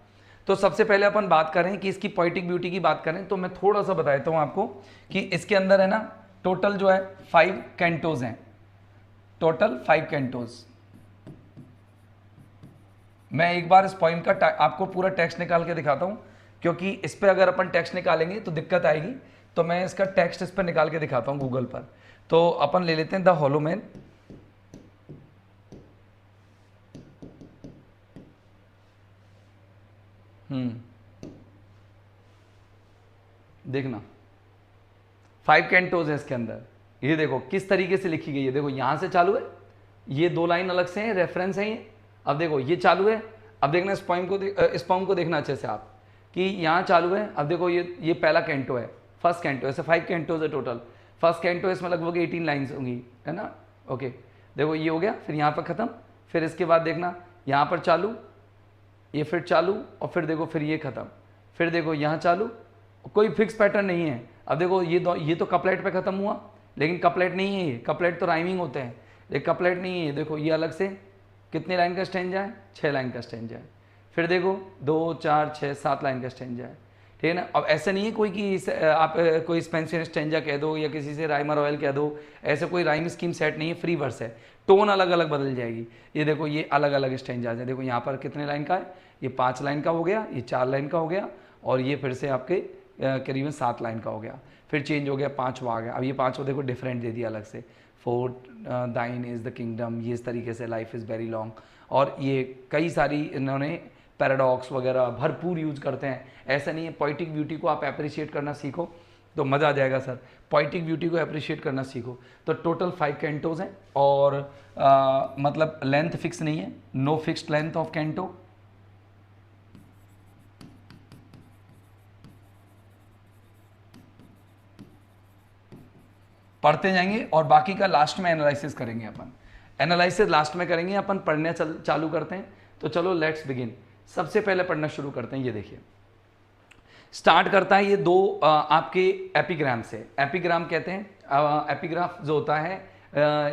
तो सबसे पहले अपन बात करें कि इसकी पोइटिक ब्यूटी की बात करें, तो मैं थोड़ा सा बता देता हूँ आपको कि इसके अंदर है ना टोटल जो है 5 कैंटोज हैं, टोटल 5 कैंटोज। मैं एक बार इस पोइम का आपको पूरा टेक्स्ट निकाल के दिखाता हूँ, क्योंकि इस पर अगर अपन टेक्स्ट निकालेंगे तो दिक्कत आएगी, तो मैं इसका टेक्स्ट इस पर निकाल के दिखाता हूँ गूगल पर। तो अपन ले लेते हैं द हॉलो मैन। देखना 5 कैंटोज है इसके अंदर। ये देखो किस तरीके से लिखी गई है, देखो यहां से चालू है, ये 2 लाइन अलग से हैं, रेफरेंस है ये। अब देखो ये चालू है, अब देखना इस पोइम को देखना अच्छे से आप कि यहाँ चालू है। अब देखो ये पहला कैंटो है, फर्स्ट कैंटो, ऐसे 5 कैंटोज है टोटल। फर्स्ट कैंटो इसमें लगभग 18 लाइन्स होंगी, है ना। ओके, देखो ये हो गया, फिर यहाँ पर ख़त्म, फिर इसके बाद देखना यहाँ पर चालू, ये फिर चालू, और फिर देखो फिर ये ख़त्म, फिर देखो यहाँ चालू, कोई फिक्स पैटर्न नहीं है। अब देखो ये तो कपलेट पे ख़त्म हुआ, लेकिन कपलेट नहीं है ये, कपलेट तो राइमिंग होते हैं, लेकिन कपलेट नहीं है। देखो ये अलग से कितने लाइन का स्टेंजा है, 6 लाइन का स्टेंजा है। फिर देखो 2 4 6 7 लाइन का स्टेंजा है, ठीक है ना। अब ऐसे नहीं है कोई कि आप कोई स्पेंसर स्टेंजा कह दो या किसी से राइमर ऑयल कह दो, ऐसे कोई राइम स्कीम सेट नहीं है, फ्री वर्स है, टोन अलग अलग बदल जाएगी। ये देखो ये अलग अलग स्टेंजाज है, देखो यहाँ पर कितने लाइन का है, ये 5 लाइन का हो गया, ये 4 लाइन का हो गया, और ये फिर से आपके करीबन 7 लाइन का हो गया, फिर चेंज हो गया, 5वां आ गया। अब ये 5वां देखो डिफरेंट दे दिया अलग से, 4 दाइन इज़ द किंगडम, ये इस तरीके से लाइफ इज़ वेरी लॉन्ग, और ये कई सारी इन्होंने पैराडॉक्स वगैरह भरपूर यूज करते हैं। ऐसा नहीं है, पोइटिक ब्यूटी को आप अप्रिशिएट करना सीखो तो मज़ा आ जाएगा सर, पोइटिक ब्यूटी को अप्रिशिएट करना सीखो। तो टोटल 5 कैंटोज हैं, और मतलब लेंथ फिक्स नहीं है, no fixed length of canto. पढ़ते जाएंगे और बाकी का लास्ट में एनालिसिस करेंगे अपन, एनालिसिस लास्ट में करेंगे अपन। पढ़ने चालू करते हैं, तो चलो लेट्स बिगिन। सबसे पहले पढ़ना शुरू करते हैं। ये देखिए स्टार्ट करता है ये 2 आपके एपिग्राम से। एपिग्राम कहते हैं, एपिग्राफ जो होता है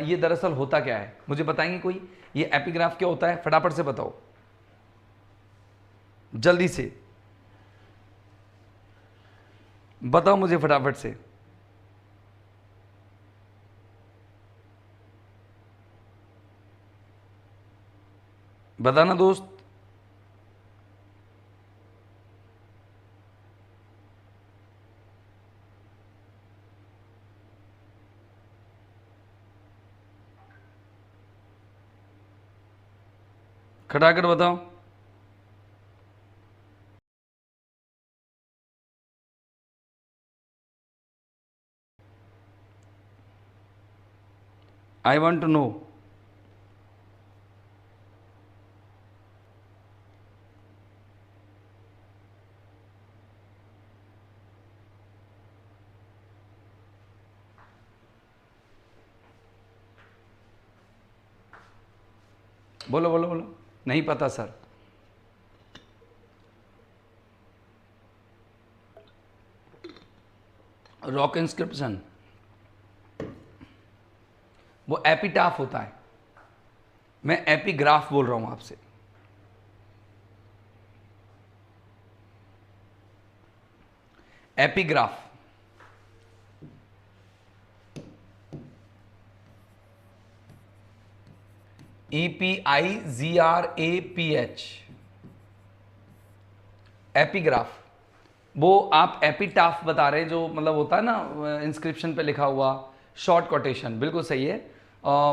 ये दरअसल होता क्या है, मुझे बताएंगे कोई, ये एपिग्राफ क्या होता है, फटाफट से बताओ, जल्दी से बताओ मुझे फटाफट से। बताना दोस्त। खटाकर बताओ। I want to know. बोलो बोलो बोलो। नहीं पता सर। रॉक इंस्क्रिप्शन वो एपिटाफ होता है, मैं एपिग्राफ बोल रहा हूं आपसे। Epigraph EPIGRAPH, epigraph. वो आप एपिटाफ बता रहे हैं, जो मतलब होता है ना इंस्क्रिप्शन पे लिखा हुआ शॉर्ट कोटेशन, बिल्कुल सही है।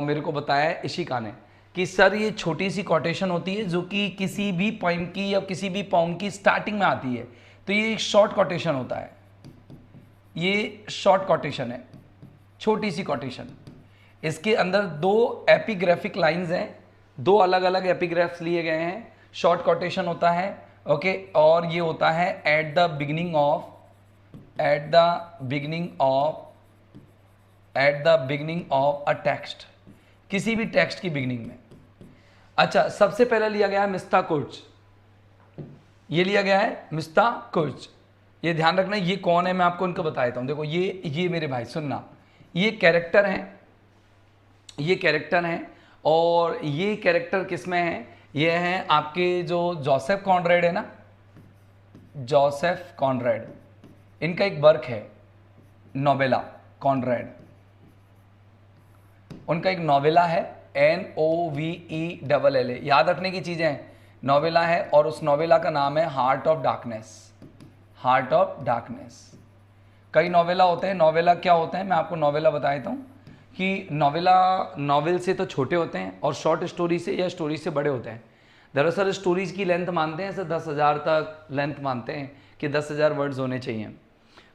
मेरे को बताया है इशिका ने कि सर ये छोटी सी कोटेशन होती है जो कि किसी भी पोइम की या किसी भी पोम की स्टार्टिंग में आती है, तो ये एक शॉर्ट कोटेशन होता है, ये शॉर्ट कोटेशन है, छोटी सी कोटेशन। इसके अंदर 2 एपिग्राफिक लाइंस हैं, 2 अलग अलग एपिग्राफ्स लिए गए हैं। शॉर्ट कोटेशन होता है ओके, और ये होता है at the beginning of a text, किसी भी टेक्स्ट की बिगिनिंग में। अच्छा, सबसे पहले लिया गया है मिस्ता कुर्च, ये लिया गया है मिस्ता कुर्च। ये ध्यान रखना, ये कौन है मैं आपको इनको बता देता हूं। देखो ये मेरे भाई सुनना, ये कैरेक्टर हैं, और ये कैरेक्टर किस में है, ये हैं आपके जो जोसेफ कॉनरेड है ना, जोसेफ कॉनरेड, इनका एक वर्क है नोवेला, कॉनरेड, उनका एक नोवेला है NOVELLA, याद रखने की चीजें हैं, नोवेला है, और उस नोवेला का नाम है हार्ट ऑफ डार्कनेस। कई नोवेला होते हैं, नोवेला क्या होते हैं मैं आपको नोवेला बता देता हूँ कि नॉवेल से तो छोटे होते हैं और शॉर्ट स्टोरी से या स्टोरी से बड़े होते हैं। दरअसल स्टोरीज की लेंथ मानते हैं, ऐसे 10,000 तक लेंथ मानते हैं कि 10,000 वर्ड्स होने चाहिए,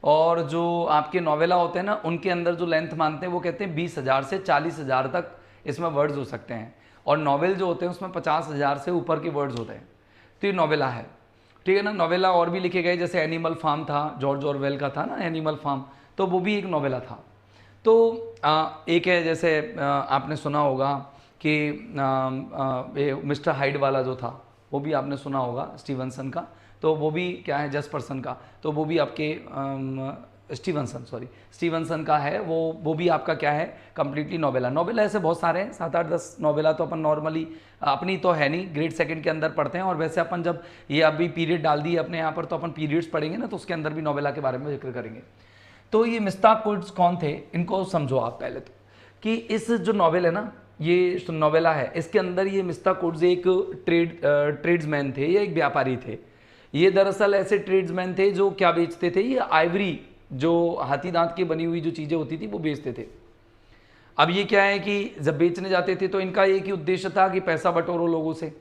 और जो आपके नॉवेला होते हैं ना, उनके अंदर जो लेंथ मानते हैं वो कहते हैं 20,000 से 40,000 तक इसमें वर्ड्स हो सकते हैं, और नॉवेल जो होते हैं उसमें 50,000 से ऊपर के वर्ड्स होते हैं। तो ये नॉवेला है, ठीक है ना। नॉवेला और भी लिखे गए, जैसे एनिमल फार्म था, जॉर्ज ऑरवेल का था ना एनिमल फार्म, तो वो भी एक नॉवेला था। तो एक है जैसे आपने सुना होगा कि मिस्टर हाइड वाला जो था, वो भी आपने सुना होगा स्टीवनसन का, तो वो भी क्या है जसपर्सन का, तो वो भी आपके स्टीवनसन का है, वो भी आपका क्या है कंप्लीटली नॉवेला। ऐसे बहुत सारे हैं, 7-8-10 नॉवेला तो अपन नॉर्मली अपनी तो है नहीं, ग्रेड सेकंड के अंदर पढ़ते हैं, और वैसे अपन जब ये अभी पीरियड डाल दिए अपने यहाँ पर, तो अपन पीरियड्स पढ़ेंगे ना, तो उसके अंदर भी नॉवेला के बारे में जिक्र करेंगे। तो ये मिस्ताक कुर्ट्स कौन थे, इनको समझो आप पहले तो, कि इस जो नॉवेल है ना, ये नॉवेला है, इसके अंदर ये मिस्ताक कुर्ट्स एक ट्रेड्समैन थे, या एक व्यापारी थे। ये दरअसल ऐसे ट्रेड्समैन थे जो क्या बेचते थे, ये आइवरी, जो हाथी दांत की बनी हुई जो चीज़ें होती थी वो बेचते थे। अब ये क्या है कि जब बेचने जाते थे तो इनका एक ही उद्देश्य था कि पैसा बटोरो लोगों से,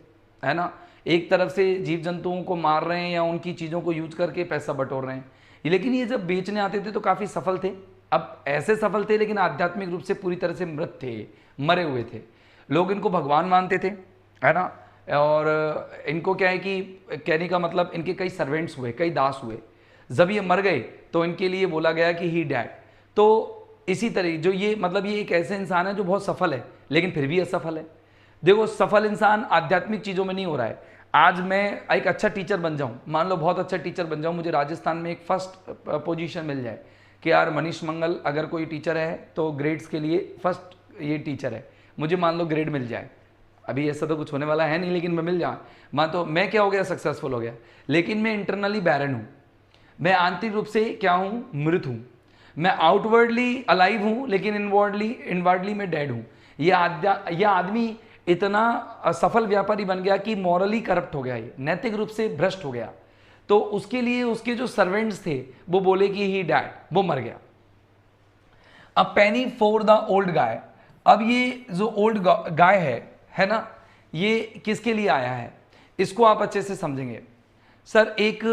है ना। एक तरफ से जीव जंतुओं को मार रहे हैं या उनकी चीज़ों को यूज करके पैसा बटोर रहे हैं, लेकिन ये जब बेचने आते थे तो काफ़ी सफल थे। अब ऐसे सफल थे लेकिन आध्यात्मिक रूप से पूरी तरह से मृत थे, मरे हुए थे। लोग इनको भगवान मानते थे, है ना, और इनको क्या है कि कहने का मतलब इनके कई सर्वेंट्स हुए, कई दास हुए। जब ये मर गए तो इनके लिए बोला गया कि ही डैड। तो इसी तरह जो ये मतलब ये एक ऐसे इंसान है जो बहुत सफल है लेकिन फिर भी असफल है। देखो, सफल इंसान आध्यात्मिक चीज़ों में नहीं हो रहा है। आज मैं एक अच्छा टीचर बन जाऊं, मान लो बहुत अच्छा टीचर बन जाऊं, मुझे राजस्थान में एक फर्स्ट पोजीशन मिल जाए कि यार मनीष मंगल अगर कोई टीचर है तो ग्रेड्स के लिए फर्स्ट ये टीचर है, मुझे मान लो ग्रेड मिल जाए। अभी ऐसा तो कुछ होने वाला है नहीं, लेकिन मैं मिल जाऊँ, मान तो मैं क्या हो गया, सक्सेसफुल हो गया। लेकिन मैं इंटरनली बैरन हूँ, मैं आंतरिक रूप से क्या हूँ, मृत हूँ। मैं आउटवर्डली अलाइव हूँ लेकिन इनवर्डली मैं डेड हूँ। यह आदमी इतना सफल व्यापारी बन गया कि मॉरली करप्ट हो गया, ये नैतिक रूप से भ्रष्ट हो गया। तो उसके लिए उसके जो सर्वेंट्स थे वो बोले कि ही डैड, वो मर गया। अब पेनी फॉर द ओल्ड गाय। अब ये जो ओल्ड गाय है ना, ये किसके लिए आया है, इसको आप अच्छे से समझेंगे। सर एक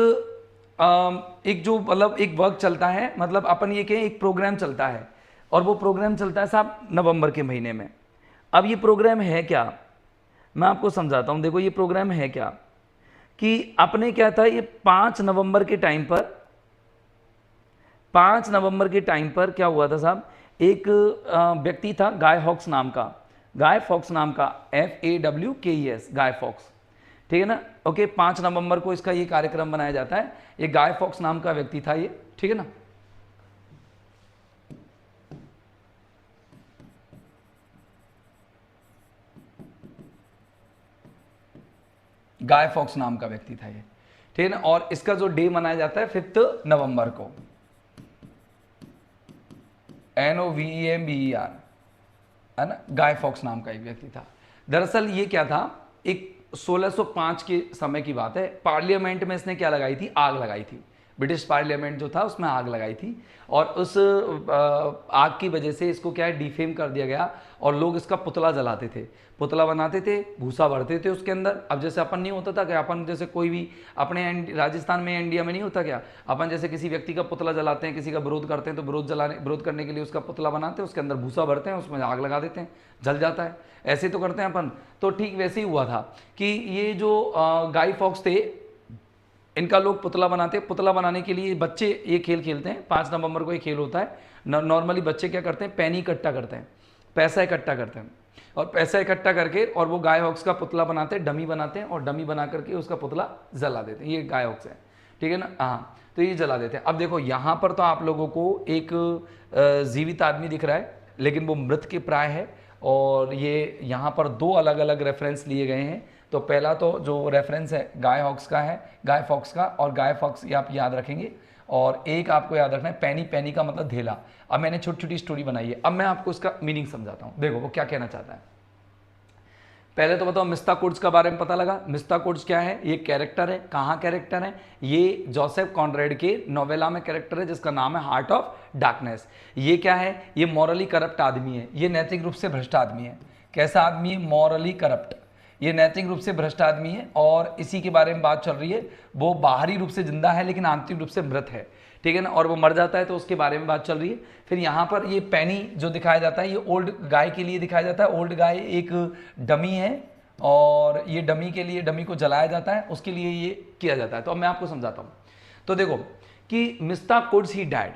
जो मतलब एक वर्क चलता है, मतलब अपन ये कहें एक प्रोग्राम चलता है, और वो प्रोग्राम चलता है साहब नवंबर के महीने में। अब ये प्रोग्राम है क्या, मैं आपको समझाता हूँ। देखो ये प्रोग्राम है क्या, कि अपने क्या था, ये 5 नवंबर के टाइम पर क्या हुआ था साहब, एक व्यक्ति था गाय फॉक्स नाम का, FAWKES, गाय फॉक्स, ठीक है ना। ओके, 5 नवंबर को इसका ये कार्यक्रम बनाया जाता है। ये गाय फॉक्स नाम का व्यक्ति था ये, ठीक है ना। गाय फॉक्स नाम का व्यक्ति था ये, ठीक है ना। और इसका जो डे मनाया जाता है 5 नवंबर को, NOVEMBER, है ना। गाय फॉक्स नाम का एक व्यक्ति था। दरअसल ये क्या था, एक 1605 के समय की बात है, पार्लियामेंट में इसने क्या लगाई थी, आग लगाई थी। ब्रिटिश पार्लियामेंट जो था उसमें आग लगाई थी, और उस आग की वजह से इसको क्या है, डिफेम कर दिया गया, और लोग इसका पुतला जलाते थे, पुतला बनाते थे, भूसा भरते थे उसके अंदर। अब जैसे अपन नहीं होता था कि अपन जैसे कोई भी अपने राजस्थान में, इंडिया में नहीं होता क्या, अपन जैसे किसी व्यक्ति का पुतला जलाते हैं, किसी का विरोध करते हैं, तो विरोध करने के लिए उसका पुतला बनाते हैं, उसके अंदर भूसा भरते हैं, उसमें आग लगा देते हैं, जल जाता है, ऐसे तो करते हैं अपन। तो ठीक वैसे ही हुआ था कि ये जो गाय फॉक्स थे, इनका लोग पुतला बनाते हैं। पुतला बनाने के लिए बच्चे ये खेल खेलते हैं, 5 नवंबर को ये खेल होता है। नॉर्मली बच्चे क्या करते हैं, पैनी इकट्ठा करते हैं, पैसा इकट्ठा करते हैं, और पैसा इकट्ठा करके और वो गाय हॉक्स का पुतला बनाते हैं, डमी बनाते हैं, और डमी बना करके उसका पुतला जला देते हैं। ये गाय हॉक्स है, ठीक है ना। हाँ, तो ये जला देते हैं। अब देखो यहाँ पर तो आप लोगों को एक जीवित आदमी दिख रहा है, लेकिन वो मृत के प्राय है। और ये यहाँ पर 2 अलग अलग रेफरेंस लिए गए हैं। तो पहला तो जो रेफरेंस है गाय हॉक्स का है, गाय फॉक्स का, और गाय फॉक्स ये आप याद रखेंगे। और एक आपको याद रखना है पैनी, पैनी का मतलब धेला। अब मैंने छोटी छोटी स्टोरी बनाई है, अब मैं आपको इसका मीनिंग समझाता हूँ। देखो वो क्या कहना चाहता है। पहले तो बताओ मिस्ताकुड्स का बारे में पता लगा। मिस्ताकुड्स क्या है, ये कैरेक्टर है। कहाँ कैरेक्टर है, ये जोसेफ कॉनरेड के नोवेला में कैरेक्टर है जिसका नाम है हार्ट ऑफ डार्कनेस। ये क्या है, ये मॉरली करप्ट आदमी है, ये नैतिक रूप से भ्रष्ट आदमी है। कैसा आदमी है, मॉरली करप्ट, ये नैतिक रूप से भ्रष्ट आदमी है। और इसी के बारे में बात चल रही है। वो बाहरी रूप से जिंदा है लेकिन आंतरिक रूप से मृत है, ठीक है ना, और वो मर जाता है, तो उसके बारे में बात चल रही है। फिर यहाँ पर ये पैनी जो दिखाया जाता है, ये ओल्ड गाय के लिए दिखाया जाता है। ओल्ड गाय एक डमी है, और ये डमी के लिए, डमी को जलाया जाता है, उसके लिए ये किया जाता है। तो अब मैं आपको समझाता हूँ। तो देखो कि मिस्ताकुड्स ही डैड,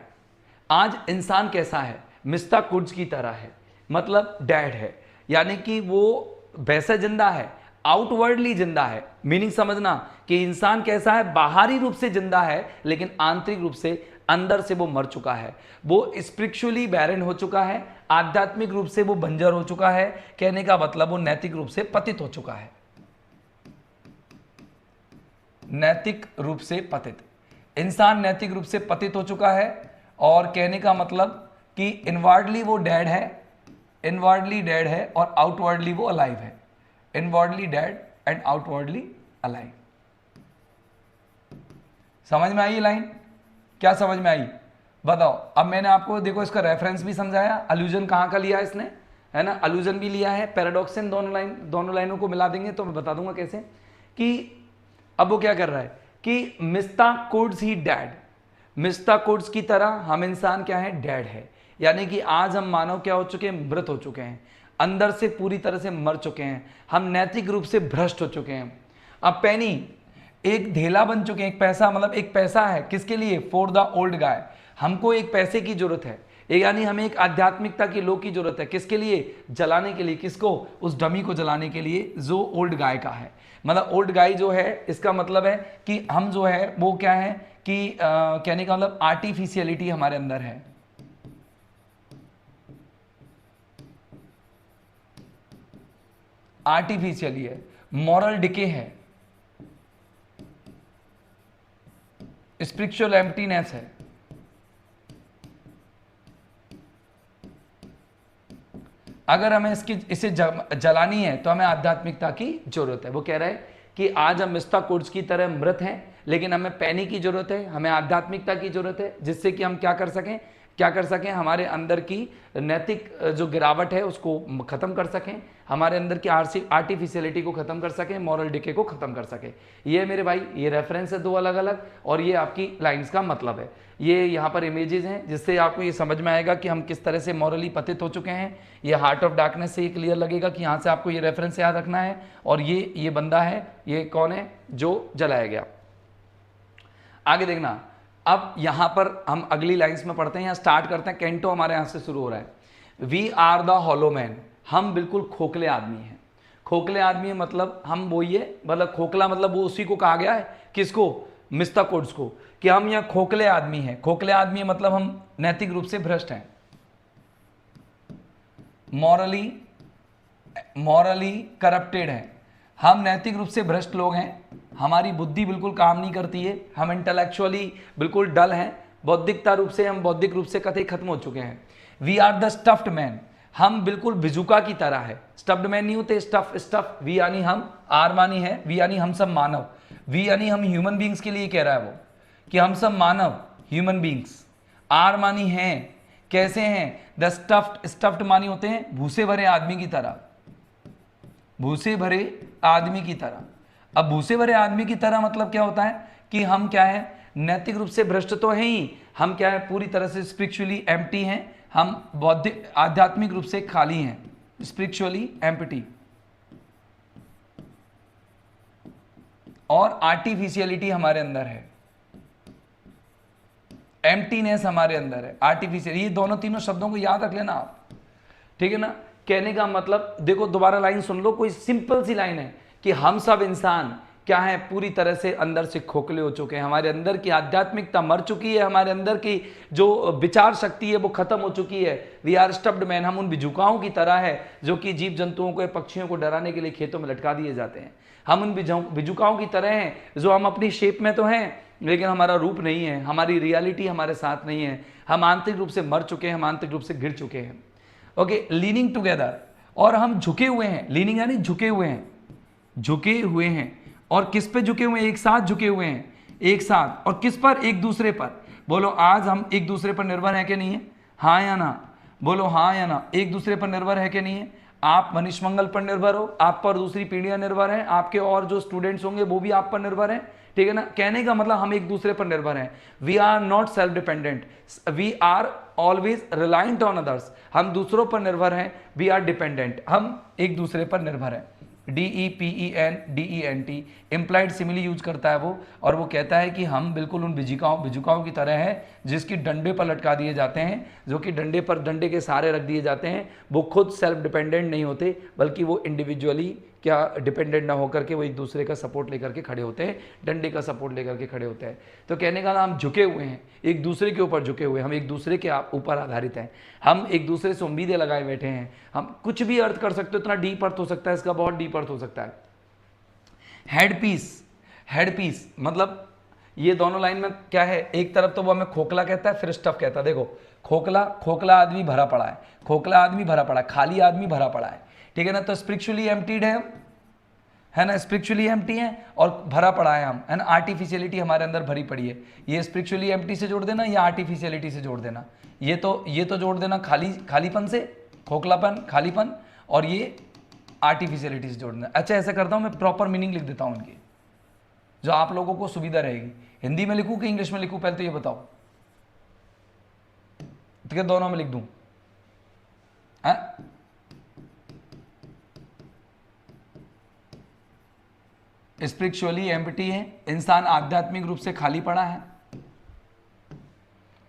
आज इंसान कैसा है, मिस्ताकुड्स की तरह है, मतलब डैड है, यानी कि वो वैसे जिंदा है, आउटवर्डली जिंदा है। मीनिंग समझना कि इंसान कैसा है, बाहरी रूप से जिंदा है लेकिन आंतरिक रूप से, अंदर से वो मर चुका है। वो स्पिरिचुअली बैरन हो चुका है, आध्यात्मिक रूप से वो बंजर हो चुका है। कहने का मतलब वो नैतिक रूप से पतित हो चुका है, नैतिक रूप से पतित। इंसान नैतिक रूप से पतित हो चुका है, और कहने का मतलब कि इनवर्डली वो डेड है, इनवर्डली डेड है और आउटवर्डली वो अलाइव है। Inwardly dead and outwardly alive. समझ में आई लाइन, क्या समझ में आई बताओ। अब मैंने आपको देखो इसका रेफरेंस भी समझाया, अलूजन कहाँ का लिया है इसने, है ना, अलूजन भी लिया है, पैराडॉक्सिन, दोनों लाइनों को मिला देंगे तो मैं बता दूंगा कैसे। कि अब वो क्या कर रहा है कि मिस्ताकुड्स ही डैड, मिस्ताकुड्स की तरह हम इंसान क्या है, डैड है। यानी कि आज हम मानव क्या हो चुके हैं, मृत हो चुके हैं, अंदर से पूरी तरह से मर चुके हैं, हम नैतिक रूप से भ्रष्ट हो चुके हैं। अब पैनी एक धेला बन चुके हैं, एक पैसा, मतलब एक पैसा है किसके लिए, फॉर द ओल्ड गाय। हमको एक पैसे की जरूरत है, यानी हमें एक आध्यात्मिकता की लो की जरूरत है, किसके लिए, जलाने के लिए। किसको, उस डमी को जलाने के लिए जो ओल्ड गाय का है। मतलब ओल्ड गाय जो है, इसका मतलब है कि हम जो है वो क्या है कि कहने का मतलब आर्टिफिशियलिटी हमारे अंदर है। आर्टिफिशियली है, मॉरल डिके है, स्पिरिचुअल एम्प्टीनेस है। अगर हमें इसे जलानी है तो हमें आध्यात्मिकता की जरूरत है। वो कह रहा है कि आज हम मिस्ताकुड्स की तरह मृत हैं, लेकिन हमें पैनी की जरूरत है, हमें आध्यात्मिकता की जरूरत है, जिससे कि हम क्या कर सकें, हमारे अंदर की नैतिक जो गिरावट है उसको खत्म कर सकें, हमारे अंदर की आर्टिफिशियलिटी को खत्म कर सकें, मॉरल डिके को खत्म कर सकें। ये मेरे भाई, ये रेफरेंस है 2 अलग अलग, और ये आपकी लाइंस का मतलब है। ये यहाँ पर इमेजेस हैं जिससे आपको ये समझ में आएगा कि हम किस तरह से मॉरली पतित हो चुके हैं। ये हार्ट ऑफ डार्कनेस से ये क्लियर लगेगा कि यहाँ से आपको ये रेफरेंस याद रखना है। और ये बंदा है, ये कौन है जो जलाया गया। आगे देखना, अब यहां पर हम अगली लाइंस में पढ़ते हैं, यहां स्टार्ट करते हैं। कैंटो हमारे यहां से शुरू हो रहा है। We are the hollow man, हम बिल्कुल खोखले आदमी हैं। खोखले आदमी है मतलब हम वो ये, मतलब खोखला मतलब वो उसी को कहा गया है, किसको, मिस्ताकुड्स को, कि हम यहाँ खोखले आदमी हैं। खोखले आदमी है मतलब हम नैतिक रूप से भ्रष्ट हैं, मॉरली करप्टेड हैं। हम नैतिक रूप से भ्रष्ट लोग हैं, हमारी बुद्धि बिल्कुल काम नहीं करती है, हम इंटेलेक्चुअली बिल्कुल डल हैं, बौद्धिकता रूप से हम बौद्धिक रूप से कतई खत्म हो चुके हैं। We are the stuffed man, हम बिल्कुल भिजुका की तरह है। स्टफ्ड मैन नहीं होते, स्टफ वी यानी हम, आर मानी है, वी यानी हम सब मानव, वी यानी हम ह्यूमन बींग्स के लिए कह रहा है वो कि हम सब मानव ह्यूमन बींग्स। आर मानी हैं, कैसे हैं, द स्टफ्ड मानी होते हैं भूसे भरे आदमी की तरह, भूसे भरे आदमी की तरह। अब भूसे भरे आदमी की तरह मतलब क्या होता है कि हम क्या है, नैतिक रूप से भ्रष्ट तो है ही, हम क्या है पूरी तरह से स्पिरिचुअली एम्प्टी हैं, हम बौद्धिक आध्यात्मिक रूप से खाली हैं, स्पिरिचुअली एम्प्टी। और आर्टिफिशियलिटी हमारे अंदर है, एम्प्टीनेस हमारे अंदर है, आर्टिफिशियल। ये दोनों तीनों शब्दों को याद रख लेना आप, ठीक है ना। कहने का मतलब देखो, दोबारा लाइन सुन लो, कोई सिंपल सी लाइन है कि हम सब इंसान क्या है, पूरी तरह से अंदर से खोखले हो चुके हैं, हमारे अंदर की आध्यात्मिकता मर चुकी है, हमारे अंदर की जो विचार शक्ति है वो खत्म हो चुकी है। वी आर स्टफ्ड मैन, हम उन बिजुकाओं की तरह है जो कि जीव जंतुओं को, पक्षियों को डराने के लिए खेतों में लटका दिए जाते हैं। हम उन बिजुकाओं की तरह हैं जो हम अपनी शेप में तो हैं लेकिन हमारा रूप नहीं है, हमारी रियलिटी हमारे साथ नहीं है, हम आंतरिक रूप से मर चुके हैं, हम आंतरिक रूप से गिर चुके हैं। ओके, लीनिंग टुगेदर, और हम झुके हुए हैं, लीनिंग यानी झुके हुए हैं, झुके हुए हैं। और किस पे झुके हुए हैं? एक साथ झुके हुए हैं, एक साथ। और किस पर? एक दूसरे पर। बोलो आज हम एक दूसरे पर निर्भर है कि नहीं है? हाँ या ना? बोलो हाँ या ना? एक दूसरे पर निर्भर है कि नहीं है? आप मनीष मंगल पर निर्भर हो, आप पर दूसरी पीढ़ियां निर्भर हैं, आपके और जो स्टूडेंट्स होंगे वो भी आप पर निर्भर हैं, ठीक है ना। कहने का मतलब हम एक दूसरे पर निर्भर हैं। We are not self dependent, we are always reliant on others. हम दूसरों पर निर्भर हैं, वी आर डिपेंडेंट, हम एक दूसरे पर निर्भर हैं। DEPENDENT इम्प्लाइड सिमिली यूज करता है वो, और वो कहता है कि हम बिल्कुल उन बिजुकाओं की तरह हैं जिसकी डंडे पर लटका दिए जाते हैं, जो कि डंडे के सहारे रख दिए जाते हैं। वो खुद सेल्फ डिपेंडेंट नहीं होते, बल्कि वो इंडिविजुअली क्या डिपेंडेंट ना होकर के वो एक दूसरे का सपोर्ट लेकर के खड़े होते हैं, डंडे का सपोर्ट लेकर के खड़े होते हैं। तो कहने का नाम झुके हुए हैं, एक दूसरे के ऊपर झुके हुए, हम एक दूसरे के ऊपर आधारित हैं, हम एक दूसरे से उम्मीदें लगाए बैठे हैं। हम कुछ भी अर्थ कर सकते हो, इतना डीप अर्थ हो सकता है इसका, बहुत डीप अर्थ हो सकता है। हेड पीस मतलब ये दोनों लाइन में क्या है, एक तरफ तो वो हमें खोखला कहता है, फिर स्टफ कहता है। देखो खोखला आदमी भरा पड़ा है, खोखला आदमी भरा पड़ा है, खाली आदमी भरा पड़ा है, ठीक है ना। तो स्पिरिचुअली एम्प्टीड है ना, स्पिरिचुअली एम्प्टी है और भरा पड़ा है हम, है ना। आर्टिफिशियलिटी हमारे अंदर भरी पड़ी है। ये स्पिरिचुअली एम्प्टी से जोड़ देना या आर्टिफिशियलिटी से जोड़ देना, ये तो जोड़ देना खालीपन से, खोखलापन, खालीपन, और ये आर्टिफिशियलिटी से जोड़ देना। अच्छा ऐसा करता हूँ मैं, प्रॉपर मीनिंग लिख देता हूँ इनकी, जो आप लोगों को सुविधा रहेगी। हिंदी में लिखूँ कि इंग्लिश में लिखूँ, पहले तो ये बताओ, ठीक है, दोनों में लिख दूँ? स्पिरिचुअली एम्प्टी है, इंसान आध्यात्मिक रूप से खाली पड़ा है।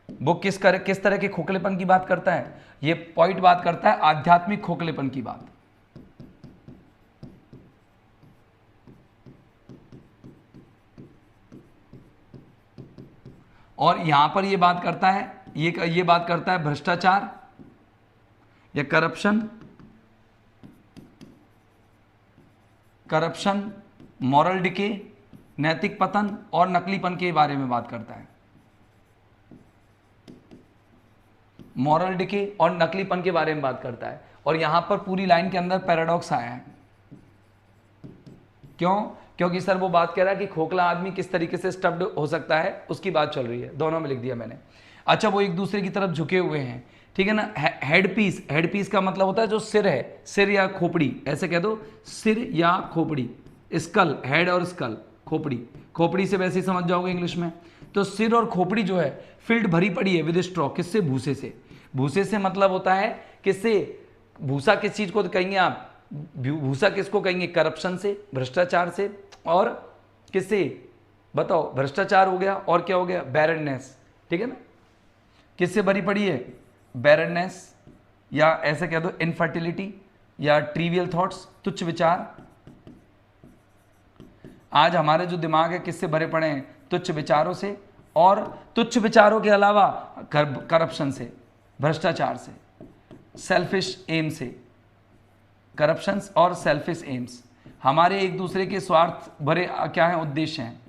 वो किस तरह के खोखलेपन की बात करता है? ये पॉइंट बात करता है आध्यात्मिक खोखलेपन की बात। और यहां पर ये बात करता है, ये बात करता है भ्रष्टाचार या करप्शन, मॉरल डिके, नैतिक पतन और नकलीपन के बारे में बात करता है। मॉरल डिके और नकलीपन के बारे में बात करता है। और यहां पर पूरी लाइन के अंदर पैराडॉक्स आया है। क्यों? क्योंकि सर वो बात कह रहा है कि खोखला आदमी किस तरीके से स्टफ्ड हो सकता है, उसकी बात चल रही है। दोनों में लिख दिया मैंने। अच्छा, वो एक दूसरे की तरफ झुके हुए हैं, ठीक है ना। हेड पीस का मतलब होता है जो सिर है, सिर या खोपड़ी, ऐसे कह दो, सिर या खोपड़ी। स्कल, हेड और स्कल, खोपड़ी से वैसे ही समझ जाओगे इंग्लिश में। तो सिर और खोपड़ी जो है फिल्ड भरी पड़ी है विद स्ट्रॉ, किससे? भूसे से। भूसे से मतलब होता है किससे? भूसा किस चीज को कहेंगे आप? भूसा किसको कहेंगे? करप्शन से, भ्रष्टाचार से। और किससे बताओ? भ्रष्टाचार हो गया, और क्या हो गया? बैरननेस, ठीक है ना। किससे भरी पड़ी है? बैरननेस, या ऐसे कह दो इनफर्टिलिटी, या ट्रिवियल थॉट्स, तुच्छ विचार। आज हमारे जो दिमाग है किससे भरे पड़े हैं? तुच्छ विचारों से, और तुच्छ विचारों के अलावा करप्शन से, भ्रष्टाचार से, सेल्फिश एम से। करप्शन और सेल्फिश एम्स हमारे एक दूसरे के स्वार्थ भरे क्या है? उद्देश्य हैं।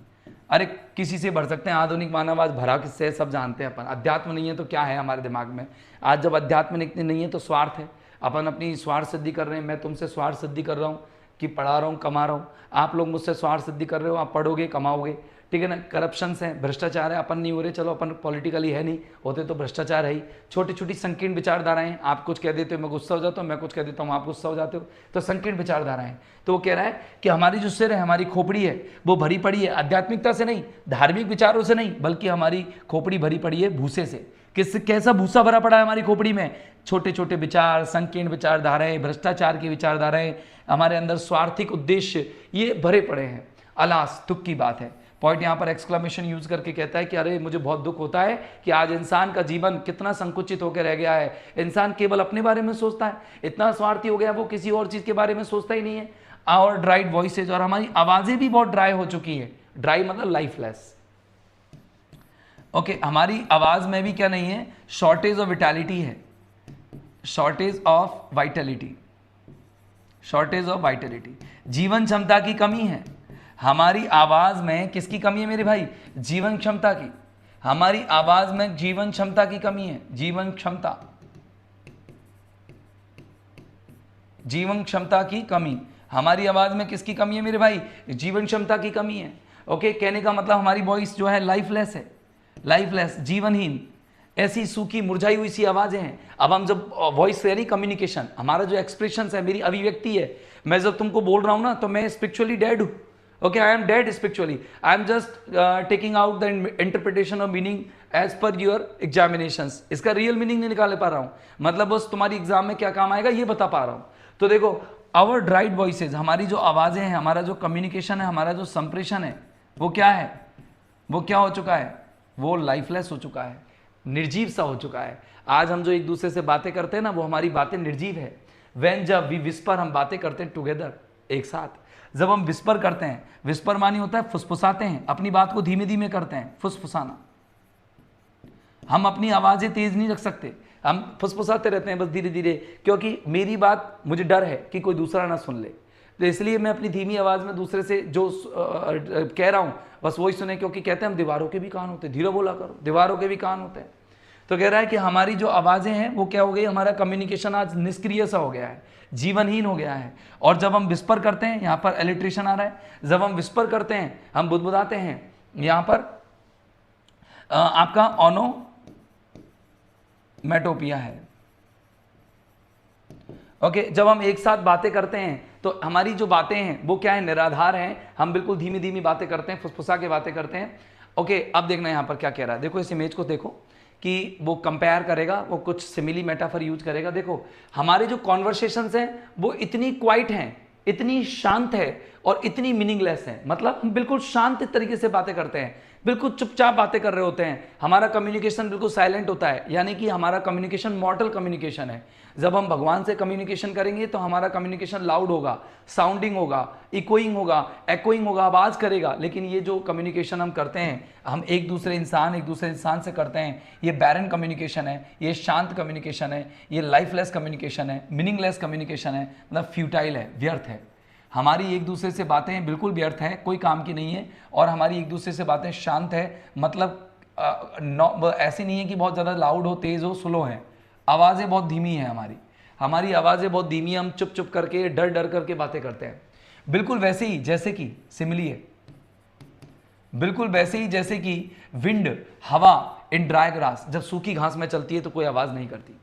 अरे किसी से भर सकते हैं, आधुनिक मानव आज भरा किससे है सब जानते हैं अपन। अध्यात्म नहीं है तो क्या है हमारे दिमाग में? आज जब अध्यात्म नहीं है तो स्वार्थ है। अपन अपनी स्वार्थ सिद्धि कर रहे हैं। मैं तुमसे स्वार्थ सिद्धि कर रहा हूँ कि पढ़ा रहा हूँ, कमा रहा हूँ। आप लोग मुझसे स्वार्थ सिद्धि कर रहे हो, आप पढ़ोगे, कमाओगे, ठीक है ना। करप्शन है, भ्रष्टाचार है। अपन नहीं हो रहे, चलो अपन पॉलिटिकली है नहीं होते तो भ्रष्टाचार है ही। छोटी छोटी संकीर्ण विचारधाराएं, आप कुछ कह देते हो मैं गुस्सा हो जाता हूँ, मैं कुछ कह देता हूँ आप गुस्सा हो जाते हो, तो संकीर्ण विचारधाराएं। तो वो कह रहा है कि हमारी जो सिर है, हमारी खोपड़ी है, वो भरी पड़ी है आध्यात्मिकता से नहीं, धार्मिक विचारों से नहीं, बल्कि हमारी खोपड़ी भरी पड़ी है भूसे से। कैसा भूसा भरा पड़ा है हमारी खोपड़ी में? छोटे छोटे विचार, संकीर्ण विचारधाराएं, भ्रष्टाचार की विचारधाराएं, हमारे अंदर स्वार्थिक उद्देश्य, ये भरे पड़े हैं। अलास, दुख की बात है। पॉइंट यहाँ पर एक्सक्लेमेशन यूज करके कहता है कि अरे मुझे बहुत दुख होता है कि आज इंसान का जीवन कितना संकुचित होकर रह गया है। इंसान केवल अपने बारे में सोचता है, इतना स्वार्थी हो गया वो किसी और चीज के बारे में सोचता ही नहीं है। आवर ड्राइड वॉइसेज, और हमारी आवाजें भी बहुत ड्राई हो चुकी है। ड्राई मतलब लाइफलेस। ओके, हमारी आवाज में भी क्या नहीं है, शॉर्टेज ऑफ विटैलिटी है, shortage of Vitality, shortage of Vitality, जीवन क्षमता की कमी है। हमारी आवाज में किसकी कमी है मेरे भाई, जीवन क्षमता की। हमारी आवाज में जीवन क्षमता की कमी है, जीवन क्षमता, जीवन क्षमता की कमी। हमारी आवाज में किसकी कमी है मेरे भाई, जीवन क्षमता की कमी है। ओके, कहने का मतलब हमारी वॉइस जो है लाइफलेस है, लाइफलेस, जीवनहीन, ऐसी सूखी मुरझाई हुई सी आवाजें हैं। अब हम जब वॉइस यानी कम्युनिकेशन, हमारा जो एक्सप्रेशन है, मेरी अभिव्यक्ति है, मैं जब तुमको बोल रहा हूं ना तो मैं स्पिरिचुअली डेड हूं। Okay, I am dead spiritually, I am just taking out the interpretation of meaning as per your examinations. इसका रियल मीनिंग नहीं निकाल पा रहा हूं, मतलब बस तुम्हारी एग्जाम में क्या काम आएगा ये बता पा रहा हूं। तो देखो, आवर ड्राइड वॉइसेज, हमारी जो आवाजें हैं, हमारा जो कम्युनिकेशन है, हमारा जो संप्रेषण है, वो क्या है, वो क्या हो चुका है, वो लाइफलेस हो चुका है, निर्जीव सा हो चुका है। आज हम जो एक दूसरे से बातें करते हैं ना, वो हमारी बातें निर्जीव है। व्हेन, जब वी विस्पर, हम बातें करते हैं टुगेदर, एक साथ। जब हम विस्पर करते हैं, विस्पर मानी होता है फुसफुसाते हैं, अपनी बात को धीमे धीमे करते हैं, फुसफुसाना। हम अपनी आवाजें तेज नहीं रख सकते, हम फुसफुसाते रहते हैं बस धीरे धीरे, क्योंकि मेरी बात, मुझे डर है कि कोई दूसरा ना सुन ले, तो इसलिए मैं अपनी धीमी आवाज में दूसरे से जो कह रहा हूं बस वही सुने, क्योंकि कहते हैं हम दीवारों के भी कान होते हैं, धीरे बोला करो, दीवारों के भी कान होते हैं। तो कह रहा है कि हमारी जो आवाजें हैं वो क्या हो गई, हमारा कम्युनिकेशन आज निष्क्रिय सा हो गया है, जीवनहीन हो गया है। और जब हम विस्पर करते हैं, यहाँ पर एलिट्रेशन आ रहा है, जब हम विस्पर करते हैं, हम बुदबुदाते हैं, यहाँ पर आपका ओनोमैटोपिया है। ओके, जब हम एक साथ बातें करते हैं तो हमारी जो बातें हैं वो क्या है, निराधार हैं, हम बिल्कुल धीमी धीमी बातें करते हैं, फुसफुसा के बातें करते हैं। ओके, अब देखना यहाँ पर क्या कह रहा है, देखो इस इमेज को देखो कि वो कंपेयर करेगा, वो कुछ सिमिली मेटाफर यूज करेगा। देखो हमारे जो कॉन्वर्सेशंस हैं वो इतनी क्वाइट हैं, इतनी शांत है और इतनी मीनिंगलेस है, मतलब हम बिल्कुल शांत तरीके से बातें करते हैं, बिल्कुल चुपचाप बातें कर रहे होते हैं, हमारा कम्युनिकेशन बिल्कुल साइलेंट होता है, यानी कि हमारा कम्युनिकेशन मॉर्टल कम्युनिकेशन है। जब हम भगवान से कम्युनिकेशन करेंगे तो हमारा कम्युनिकेशन लाउड होगा, साउंडिंग होगा, इकोइंग होगा, एक्ोइंग होगा, आवाज करेगा। लेकिन ये जो कम्युनिकेशन हम करते हैं, हम एक दूसरे इंसान से करते हैं, ये बैरन कम्युनिकेशन है, ये शांत कम्युनिकेशन है, ये लाइफलेस कम्युनिकेशन है, मीनिंगलेस कम्युनिकेशन है, मतलब फ्यूटाइल है, व्यर्थ है। हमारी एक दूसरे से बातें बिल्कुल व्यर्थ है, कोई काम की नहीं है, और हमारी एक दूसरे से बातें शांत है, मतलब ऐसी नहीं है कि बहुत ज़्यादा लाउड हो, तेज़ हो, स्लो है, आवाज़ें बहुत धीमी है, हमारी आवाज़ें बहुत धीमी है, हम चुप चुप करके, डर डर करके बातें करते हैं। बिल्कुल वैसे ही जैसे कि सिमिली है, बिल्कुल वैसे ही जैसे कि विंड, हवा इन ड्राई ग्रास, जब सूखी घास में चलती है तो कोई आवाज़ नहीं करती।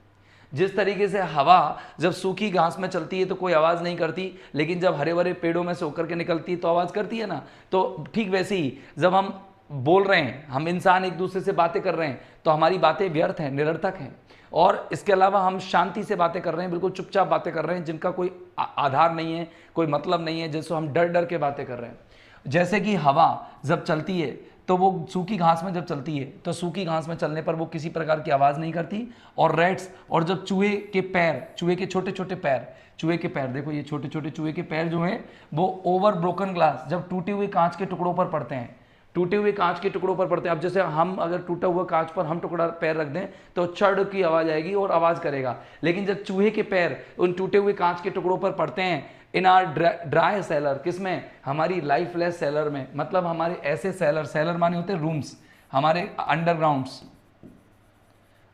जिस तरीके से हवा जब सूखी घास में चलती है तो कोई आवाज़ नहीं करती, लेकिन जब हरे भरे पेड़ों में से होकर के निकलती है तो आवाज़ करती है ना। तो ठीक वैसे ही जब हम बोल रहे हैं, हम इंसान एक दूसरे से बातें कर रहे हैं, तो हमारी बातें व्यर्थ हैं, निरर्थक हैं। और इसके अलावा हम शांति से बातें कर रहे हैं, बिल्कुल चुपचाप बातें कर रहे हैं, जिनका कोई आधार नहीं है, कोई मतलब नहीं है, जैसे हम डर डर के बातें कर रहे हैं। जैसे कि हवा जब चलती है तो वो सूखी घास में जब चलती है तो सूखी घास में चलने पर वो किसी प्रकार की आवाज़ नहीं करती। और रैट्स, और जब चूहे के पैर, चूहे के छोटे छोटे पैर, चूहे के पैर देखो, ये छोटे छोटे चूहे के पैर जो हैं वो ओवर ब्रोकन ग्लास, जब टूटे हुए कांच के टुकड़ों पर पड़ते हैं, टूटे हुए कांच के टुकड़ों पर पड़ते हैं। अब जैसे हम अगर टूटा हुआ कांच पर हम टुकड़ा पैर रख दें तो चढ़ की आवाज़ आएगी और आवाज़ करेगा, लेकिन जब चूहे के पैर उन टूटे हुए कांच के टुकड़ों पर पड़ते हैं, इन आर ड्राई सेलर, किसमें, हमारी लाइफलेस सेलर में, मतलब हमारे ऐसे सेलर, सेलर माने होते हैं रूम्स, हमारे अंडरग्राउंड्स।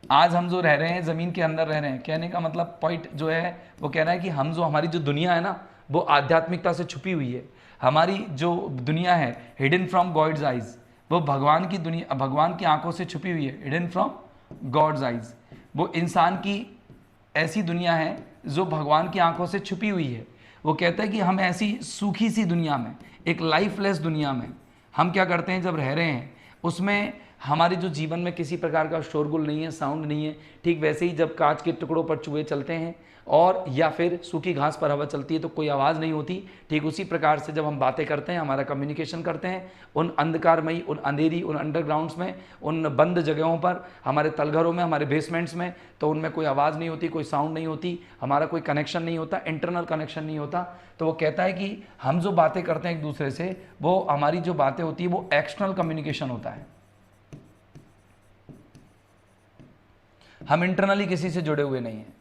आज हम जो रह रहे हैं ज़मीन के अंदर रह रहे हैं, कहने का मतलब पॉइंट जो है वो कह रहा है कि हम जो, हमारी जो दुनिया है ना वो आध्यात्मिकता से छुपी हुई है। हमारी जो दुनिया है हिडन फ्रॉम गॉड्स आइज, वो भगवान की दुनिया, भगवान की आंखों से छुपी हुई है, हिडन फ्रॉम गॉड्स आइज। वो इंसान की ऐसी दुनिया है जो भगवान की आंखों से छुपी हुई है। वो कहता है कि हम ऐसी सूखी सी दुनिया में, एक लाइफलेस दुनिया में हम क्या करते हैं जब रह रहे हैं, उसमें हमारे जो जीवन में किसी प्रकार का शोरगुल नहीं है, साउंड नहीं है। ठीक वैसे ही जब कांच के टुकड़ों पर चूहे चलते हैं और या फिर सूखी घास पर हवा चलती है तो कोई आवाज़ नहीं होती। ठीक उसी प्रकार से जब हम बातें करते हैं, हमारा कम्युनिकेशन करते हैं, उन अंधकारमयी, उन अंधेरी, उन अंडरग्राउंड्स में, उन बंद जगहों पर, हमारे तलघरों में, हमारे बेसमेंट्स में, तो उनमें कोई आवाज़ नहीं होती, कोई साउंड नहीं होती, हमारा कोई कनेक्शन नहीं होता, इंटरनल कनेक्शन नहीं होता। तो वो कहता है कि हम जो बातें करते हैं एक दूसरे से, वो हमारी जो बातें होती है वो एक्सटर्नल कम्युनिकेशन होता है। हम इंटरनली किसी से जुड़े हुए नहीं हैं।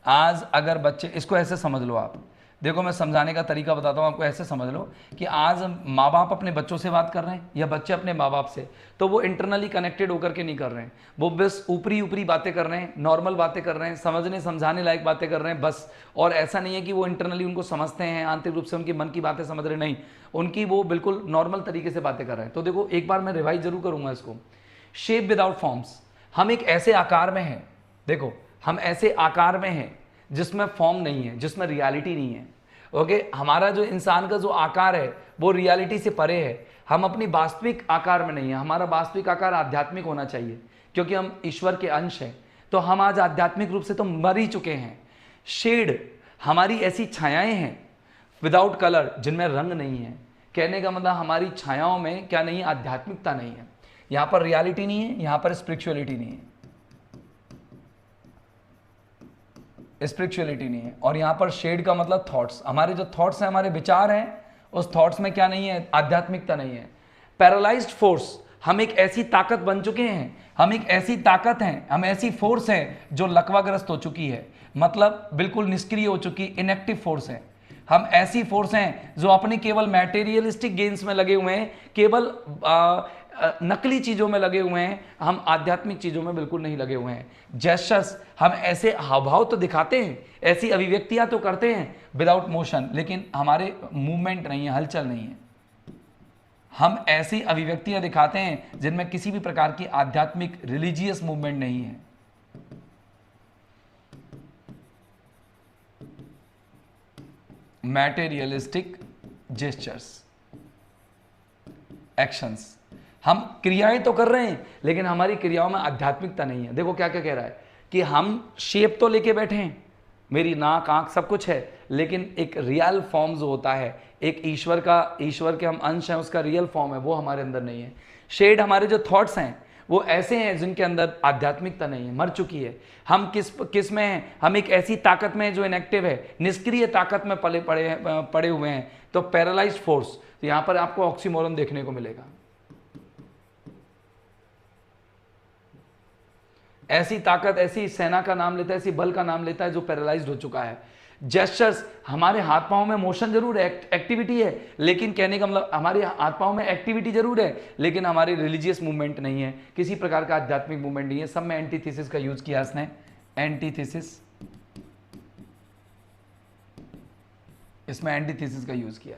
आज अगर बच्चे, इसको ऐसे समझ लो आप, देखो मैं समझाने का तरीका बताता हूँ आपको, ऐसे समझ लो कि आज माँ बाप अपने बच्चों से बात कर रहे हैं या बच्चे अपने माँ बाप से, तो वो इंटरनली कनेक्टेड होकर के नहीं कर रहे हैं, वो बस ऊपरी ऊपरी बातें कर रहे हैं, नॉर्मल बातें कर रहे हैं, समझने समझाने लायक बातें कर रहे हैं बस। और ऐसा नहीं है कि वो इंटरनली उनको समझते हैं, आंतरिक रूप से उनकी मन की बातें समझ रहे, नहीं, उनकी वो बिल्कुल नॉर्मल तरीके से बातें कर रहे हैं। तो देखो एक बार मैं रिवाइज जरूर करूंगा इसको। शेप विदाउट फॉर्म्स, हम एक ऐसे आकार में हैं, देखो हम ऐसे आकार में हैं जिसमें फॉर्म नहीं है, जिसमें रियलिटी नहीं है। ओके, हमारा जो इंसान का जो आकार है वो रियलिटी से परे है, हम अपनी वास्तविक आकार में नहीं है। हमारा वास्तविक आकार आध्यात्मिक होना चाहिए, क्योंकि हम ईश्वर के अंश हैं। तो हम आज आध्यात्मिक रूप से तो मर ही चुके हैं। शेड हमारी ऐसी छायाएं हैं विदाउट कलर, जिनमें रंग नहीं है। कहने का मतलब हमारी छायाओं में क्या नहीं है, आध्यात्मिकता नहीं है। यहां पर रियलिटी नहीं है, यहां पर स्पिरिचुअलिटी नहीं है, स्पिरिचुअलिटी नहीं है। और यहां पर शेड का मतलब थॉट्स, हमारे जो थॉट्स हैं, हमारे विचार हैं, उस थॉट्स में क्या नहीं है, आध्यात्मिकता नहीं है। पैरालाइज्ड फोर्स, हम एक ऐसी ताकत बन चुके हैं, हम एक ऐसी ताकत हैं, हम ऐसी फोर्स है जो लकवाग्रस्त हो चुकी है, मतलब बिल्कुल निष्क्रिय हो चुकी, इनएक्टिव फोर्स है। हम ऐसी फोर्स हैं जो अपने केवल मैटेरियलिस्टिक गेन्स में लगे हुए हैं, केवल नकली चीजों में लगे हुए हैं, हम आध्यात्मिक चीजों में बिल्कुल नहीं लगे हुए हैं। जेस्चर्स, हम ऐसे हावभाव तो दिखाते हैं, ऐसी अभिव्यक्तियां तो करते हैं विदाउट मोशन, लेकिन हमारे मूवमेंट नहीं है, हलचल नहीं है। हम ऐसी अभिव्यक्तियां दिखाते हैं जिनमें किसी भी प्रकार की आध्यात्मिक रिलीजियस मूवमेंट नहीं है। मैटेरियलिस्टिक जेस्चर्स, एक्शंस, हम क्रियाएं तो कर रहे हैं लेकिन हमारी क्रियाओं में आध्यात्मिकता नहीं है। देखो क्या क्या कह रहा है कि हम शेप तो लेके बैठे हैं, मेरी नाक आंख सब कुछ है, लेकिन एक रियल फॉर्म जो होता है, एक ईश्वर के हम अंश हैं, उसका रियल फॉर्म है, वो हमारे अंदर नहीं है। शेड, हमारे जो थॉट्स हैं वो ऐसे हैं जिनके अंदर आध्यात्मिकता नहीं है, मर चुकी है। हम किस में हैं, हम एक ऐसी ताकत में है जो इनएक्टिव है, निष्क्रिय ताकत में पड़े हुए हैं। तो पैरालाइज्ड फोर्स, तो यहां पर आपको ऑक्सीमोरन देखने को मिलेगा। ऐसी ताकत, ऐसी सेना का नाम लेता है, ऐसी बल का नाम लेता है जो पैरालाइज्ड हो चुका है। जेस्चर्स, हमारे हाथ पांव में मोशन जरूर है, एक्टिविटी है, लेकिन कहने का मतलब हमारे हाथ पांव में एक्टिविटी जरूर है, लेकिन हमारी रिलीजियस मूवमेंट नहीं है, किसी प्रकार का आध्यात्मिक मूवमेंट नहीं है। सब में एंटीथेसिस का यूज किया इसने, एंटीथेसिस, इसमें एंटीथेसिस का यूज किया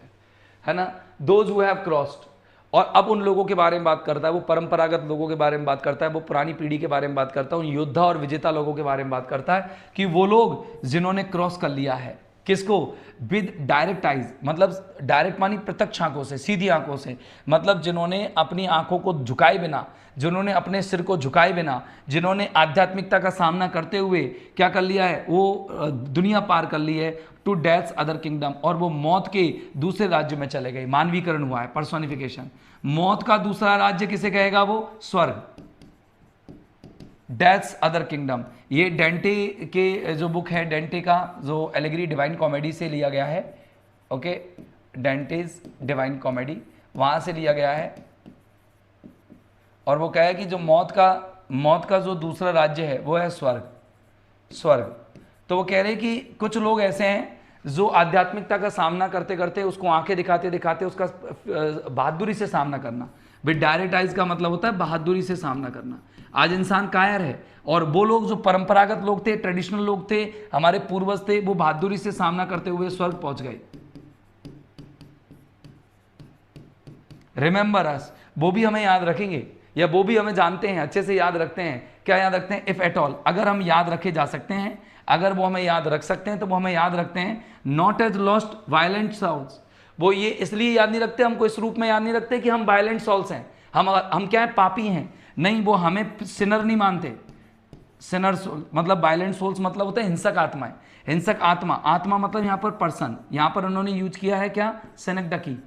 है ना। दोज हु हैव क्रॉस्ड, और अब उन लोगों के बारे में बात करता है, वो परंपरागत लोगों के बारे में बात करता है, वो पुरानी पीढ़ी के बारे में बात करता है, उन योद्धा और विजेता लोगों के बारे में बात करता है कि वो लोग जिन्होंने क्रॉस कर लिया है, किसको, विद डायरेक्ट आइज, मतलब डायरेक्ट मानी प्रत्यक्ष आंखों से, सीधी आंखों से, मतलब जिन्होंने अपनी आंखों को झुकाए बिना, जिन्होंने अपने सिर को झुकाए बिना, जिन्होंने आध्यात्मिकता का सामना करते हुए क्या कर लिया है, वो दुनिया पार कर ली है, टू डेथ्स अदर किंगडम, और वो मौत के दूसरे राज्य में चले गए। मानवीकरण हुआ है, पर्सोनिफिकेशन। मौत का दूसरा राज्य किसे कहेगा, वो स्वर्ग, डेथ्स अदर किंगडम। ये डेंटे के जो बुक है, डेंटे का जो एलेगरी डिवाइन कॉमेडी से लिया गया है, ओके, डेंटेज डिवाइन कॉमेडी, वहां से लिया गया है। और वो कहा है कि जो मौत का जो दूसरा राज्य है वो है स्वर्ग। तो वो कह रहे हैं कि कुछ लोग ऐसे हैं जो आध्यात्मिकता का सामना करते करते, उसको आंखें दिखाते दिखाते उसका बहादुरी से सामना करना, विद डायरेक्ट आइज का मतलब होता है बहादुरी से सामना करना। आज इंसान कायर है, और वो लोग जो परंपरागत लोग थे, ट्रेडिशनल लोग थे, हमारे पूर्वज थे, वो बहादुरी से सामना करते हुए स्वर्ग पहुंच गए। रिमेंबर अस, वो भी हमें याद रखेंगे, या वो भी हमें जानते हैं, अच्छे से याद रखते हैं। क्या याद रखते हैं, इफ एट ऑल, अगर हम याद रखे जा सकते हैं, अगर वो हमें याद रख सकते हैं तो वो हमें याद रखते हैं। Not as lost violent souls, वो ये इसलिए याद नहीं रखते, हमको इस रूप में याद नहीं रखते कि हम वायलेंट सॉल्स हैं, हम क्या है, पापी हैं, नहीं, वो हमें सिनर नहीं मानते। सिनर सोल मतलब वायलेंट सोल्स मतलब होता है हिंसक आत्माएं, हिंसक आत्मा, आत्मा मतलब यहां पर पर्सन, यहां पर उन्होंने यूज किया है क्या, सिनेक्डकी,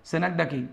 सिनेक्डकी।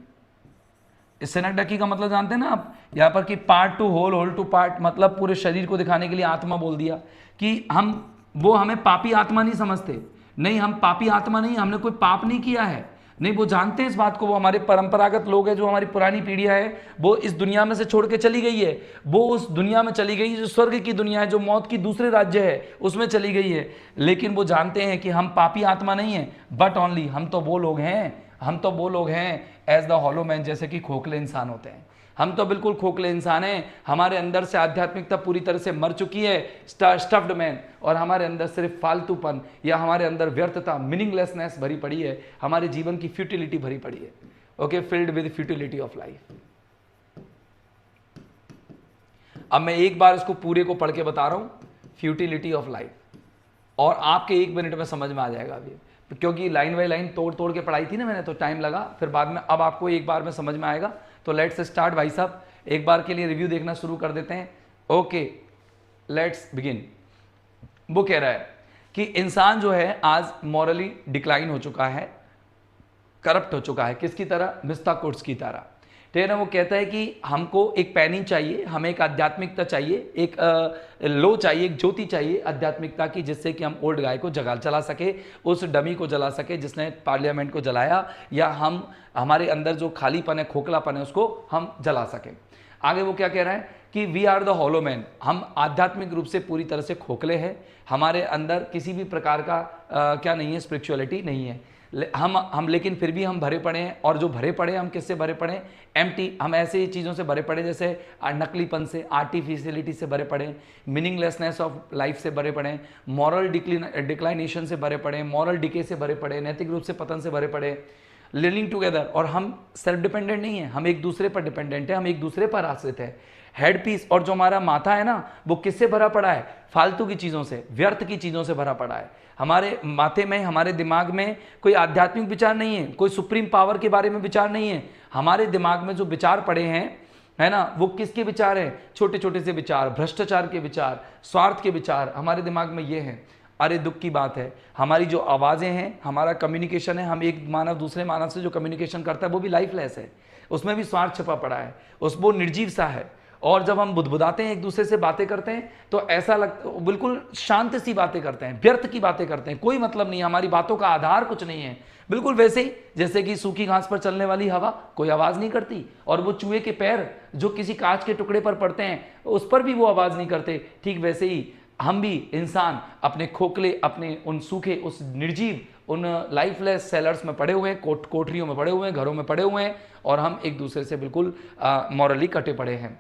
सिनेक्डकी का मतलब जानते हैं ना आप, यहां पर कि part to whole, whole to part, मतलब पूरे शरीर को दिखाने के लिए आत्मा बोल दिया कि हम, वो हमें पापी आत्मा नहीं समझते, नहीं हम पापी आत्मा नहीं, हमने कोई पाप नहीं किया है, नहीं वो जानते हैं इस बात को, वो हमारे परंपरागत लोग हैं, जो हमारी पुरानी पीढ़ियां है, वो इस दुनिया में से छोड़ के चली गई है, वो उस दुनिया में चली गई है जो स्वर्ग की दुनिया है, जो मौत की दूसरे राज्य है उसमें चली गई है, लेकिन वो जानते हैं कि हम पापी आत्मा नहीं है, बट ओनली हम तो वो लोग हैं, हम तो वो लोग हैं एज द हॉलो मैन, जैसे कि खोखले इंसान होते हैं, हम तो बिल्कुल खोखले इंसान हैं, हमारे अंदर से आध्यात्मिकता पूरी तरह से मर चुकी है, स्टफ्ड मैन, और हमारे अंदर सिर्फ फालतूपन या हमारे अंदर व्यर्थता, मीनिंगलेसनेस भरी पड़ी है, हमारे जीवन की फ्यूटिलिटी भरी पड़ी है, okay, filled with futility of life. अब मैं एक बार इसको पूरे को पढ़ के बता रहा हूं, फ्यूटिलिटी ऑफ लाइफ, और आपके 1 मिनट में समझ में आ जाएगा अभी, क्योंकि लाइन बाई लाइन तोड़ तोड़ के पढ़ाई थी ना मैंने, तो टाइम लगा, फिर बाद में अब आपको एक बार में समझ में आएगा। तो लेट्स स्टार्ट भाई साहब, एक बार के लिए रिव्यू देखना शुरू कर देते हैं। Okay let's begin. वो कह रहा है कि इंसान जो है आज मॉरली डिक्लाइन हो चुका है, करप्ट हो चुका है, किसकी तरह, मिस्ता कोट्स की तरह, ठीक है ना। वो कहता है कि हमको एक पैनिंग चाहिए, हमें एक आध्यात्मिकता चाहिए, एक लो चाहिए, एक ज्योति चाहिए आध्यात्मिकता की, जिससे कि हम ओल्ड गाय को जला सके, उस डमी को जला सके जिसने पार्लियामेंट को जलाया, या हम हमारे अंदर जो खालीपन है, खोखलापन है, उसको हम जला सके। आगे वो क्या कह रहा है कि we are the hollow man, हम आध्यात्मिक रूप से पूरी तरह से खोखले हैं, हमारे अंदर किसी भी प्रकार का क्या नहीं है, स्पिरिचुअलिटी नहीं है, हम लेकिन फिर भी हम भरे पड़े हैं, और जो भरे पड़े हम किससे भरे पड़े, एम्प्टी, हम ऐसे ही चीज़ों से भरे पड़े जैसे नकलीपन से, आर्टिफिशियलिटी से भरे पड़े, मीनिंगलेसनेस ऑफ लाइफ से भरे पड़े, मॉरल डिक्लाइनेशन से भरे पड़े, मॉरल डिके से भरे पड़े, नैतिक रूप से पतन से भरे पड़े, लिविंग टुगेदर, और हम सेल्फ डिपेंडेंट नहीं है, हम एक दूसरे पर डिपेंडेंट है, हम एक दूसरे पर आश्रित है। हेड पीस, और जो हमारा माथा है ना, वो किससे भरा पड़ा है, फालतू की चीज़ों से, व्यर्थ की चीज़ों से भरा पड़ा है। हमारे माथे में, हमारे दिमाग में कोई आध्यात्मिक विचार नहीं है, कोई सुप्रीम पावर के बारे में विचार नहीं है, हमारे दिमाग में जो विचार पड़े हैं, है ना, वो किसके विचार हैं, छोटे छोटे से विचार, भ्रष्टाचार के विचार, स्वार्थ के विचार हमारे दिमाग में ये हैं। अरे दुख की बात है, हमारी जो आवाज़ें हैं, हमारा कम्युनिकेशन है, हम एक मानव दूसरे मानव से जो कम्युनिकेशन करता है वो भी लाइफलेस है, उसमें भी स्वार्थ छपा पड़ा है, वो निर्जीव सा है। और जब हम बुदबुदाते हैं, एक दूसरे से बातें करते हैं, तो ऐसा लगता, बिल्कुल शांत सी बातें करते हैं, व्यर्थ की बातें करते हैं, कोई मतलब नहीं है, हमारी बातों का आधार कुछ नहीं है, बिल्कुल वैसे ही जैसे कि सूखी घास पर चलने वाली हवा कोई आवाज़ नहीं करती, और वो चूहे के पैर जो किसी कांच के टुकड़े पर पड़ते हैं उस पर भी वो आवाज़ नहीं करते, ठीक वैसे ही हम भी इंसान अपने खोखले, अपने उन सूखे, उस निर्जीव, उन लाइफलेस सेलर्स में पड़े हुए हैं, कोठरियों में पड़े हुए हैं, घरों में पड़े हुए हैं, और हम एक दूसरे से बिल्कुल मॉरली कटे पड़े हैं।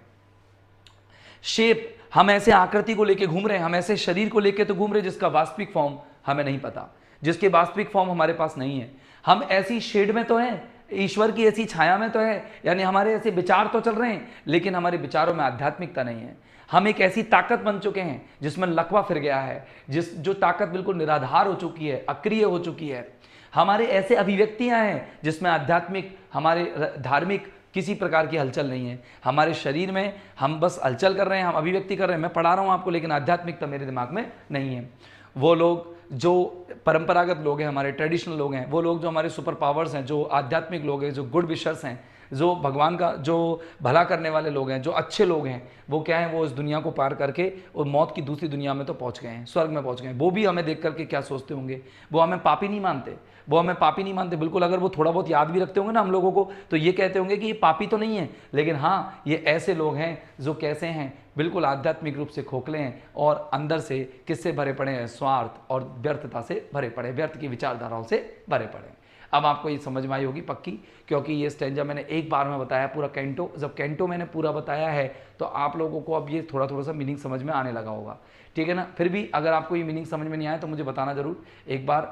शेप, हम ऐसे आकृति को लेके घूम रहे हैं, हम ऐसे शरीर को लेके तो घूम रहे हैं जिसका वास्तविक फॉर्म हमें नहीं पता, जिसके वास्तविक फॉर्म हमारे पास नहीं है। हम ऐसी शेड में तो हैं, ईश्वर की ऐसी छाया में तो है, यानी हमारे ऐसे विचार तो चल रहे हैं, लेकिन हमारे विचारों में आध्यात्मिकता नहीं है। हम एक ऐसी ताकत बन चुके हैं जिसमें लकवा फिर गया है, जो ताकत बिल्कुल निराधार हो चुकी है, अक्रिय हो चुकी है। हमारे ऐसे अभिव्यक्तियां हैं जिसमें आध्यात्मिक, हमारे धार्मिक किसी प्रकार की हलचल नहीं है। हमारे शरीर में हम बस हलचल कर रहे हैं, हम अभिव्यक्ति कर रहे हैं, मैं पढ़ा रहा हूं आपको, लेकिन आध्यात्मिकता मेरे दिमाग में नहीं है। वो लोग जो परंपरागत लोग हैं, हमारे ट्रेडिशनल लोग हैं, वो लोग जो हमारे सुपर पावर्स हैं, जो आध्यात्मिक लोग हैं, जो गुड विशर्स हैं, जो भगवान का जो भला करने वाले लोग हैं, जो अच्छे लोग हैं, वो क्या है, वो इस दुनिया को पार करके और मौत की दूसरी दुनिया में तो पहुंच गए हैं, स्वर्ग में पहुंच गए हैं। वो भी हमें देख करके क्या सोचते होंगे, वो हमें पापी नहीं मानते, वो हमें पापी नहीं मानते बिल्कुल। अगर वो थोड़ा बहुत याद भी रखते होंगे ना हम लोगों को, तो ये कहते होंगे कि ये पापी तो नहीं है, लेकिन हाँ ये ऐसे लोग हैं जो कैसे हैं, बिल्कुल आध्यात्मिक रूप से खोखले हैं, और अंदर से किससे भरे पड़े हैं, स्वार्थ और व्यर्थता से भरे पड़े, व्यर्थ की विचारधाराओं से भरे पड़े हैं। अब आपको ये समझ में आई होगी पक्की, क्योंकि ये स्टैंजा मैंने एक बार में बताया पूरा कैंटो, जब कैंटो मैंने पूरा बताया है तो आप लोगों को अब ये थोड़ा थोड़ा सा मीनिंग समझ में आने लगा होगा, ठीक है ना। फिर भी अगर आपको ये मीनिंग समझ में नहीं आया तो मुझे बताना ज़रूर एक बार।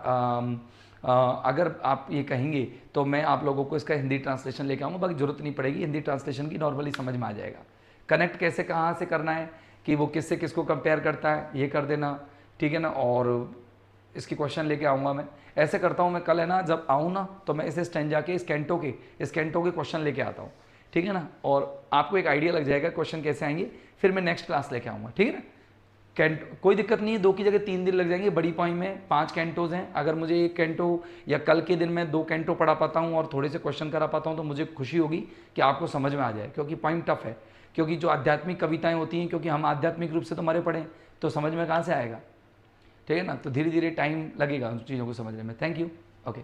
अगर आप ये कहेंगे तो मैं आप लोगों को इसका हिंदी ट्रांसलेशन लेके आऊँगा, बाकी जरूरत नहीं पड़ेगी, हिंदी ट्रांसलेशन की नॉर्मली समझ में आ जाएगा। कनेक्ट कैसे कहाँ से करना है कि वो किससे किसको कंपेयर करता है, ये कर देना, ठीक है ना। और इसकी क्वेश्चन लेके आऊँगा मैं, ऐसे करता हूँ मैं, कल है ना जब आऊँ ना तो मैं इसे स्टैंजा के इस कैंटो के क्वेश्चन लेके आता हूँ, ठीक है ना, और आपको एक आइडिया लग जाएगा क्वेश्चन कैसे आएंगे, फिर मैं नेक्स्ट क्लास लेके आऊँगा, ठीक है ना। कोई दिक्कत नहीं है, 2 की जगह 3 दिन लग जाएंगे। बड़ी पॉइंट में 5 कैंटोज हैं, अगर मुझे 1 कैंटो या कल के दिन में 2 कैंटो पढ़ा पाता हूँ और थोड़े से क्वेश्चन करा पाता हूँ तो मुझे खुशी होगी कि आपको समझ में आ जाए, क्योंकि पॉइंट टफ है, क्योंकि जो आध्यात्मिक कविताएं होती हैं, क्योंकि हम आध्यात्मिक रूप से तो मरे पड़े, तो समझ में कहाँ से आएगा, ठीक है ना। तो धीरे धीरे टाइम लगेगा उन चीज़ों को समझने में। Thank you. ओके।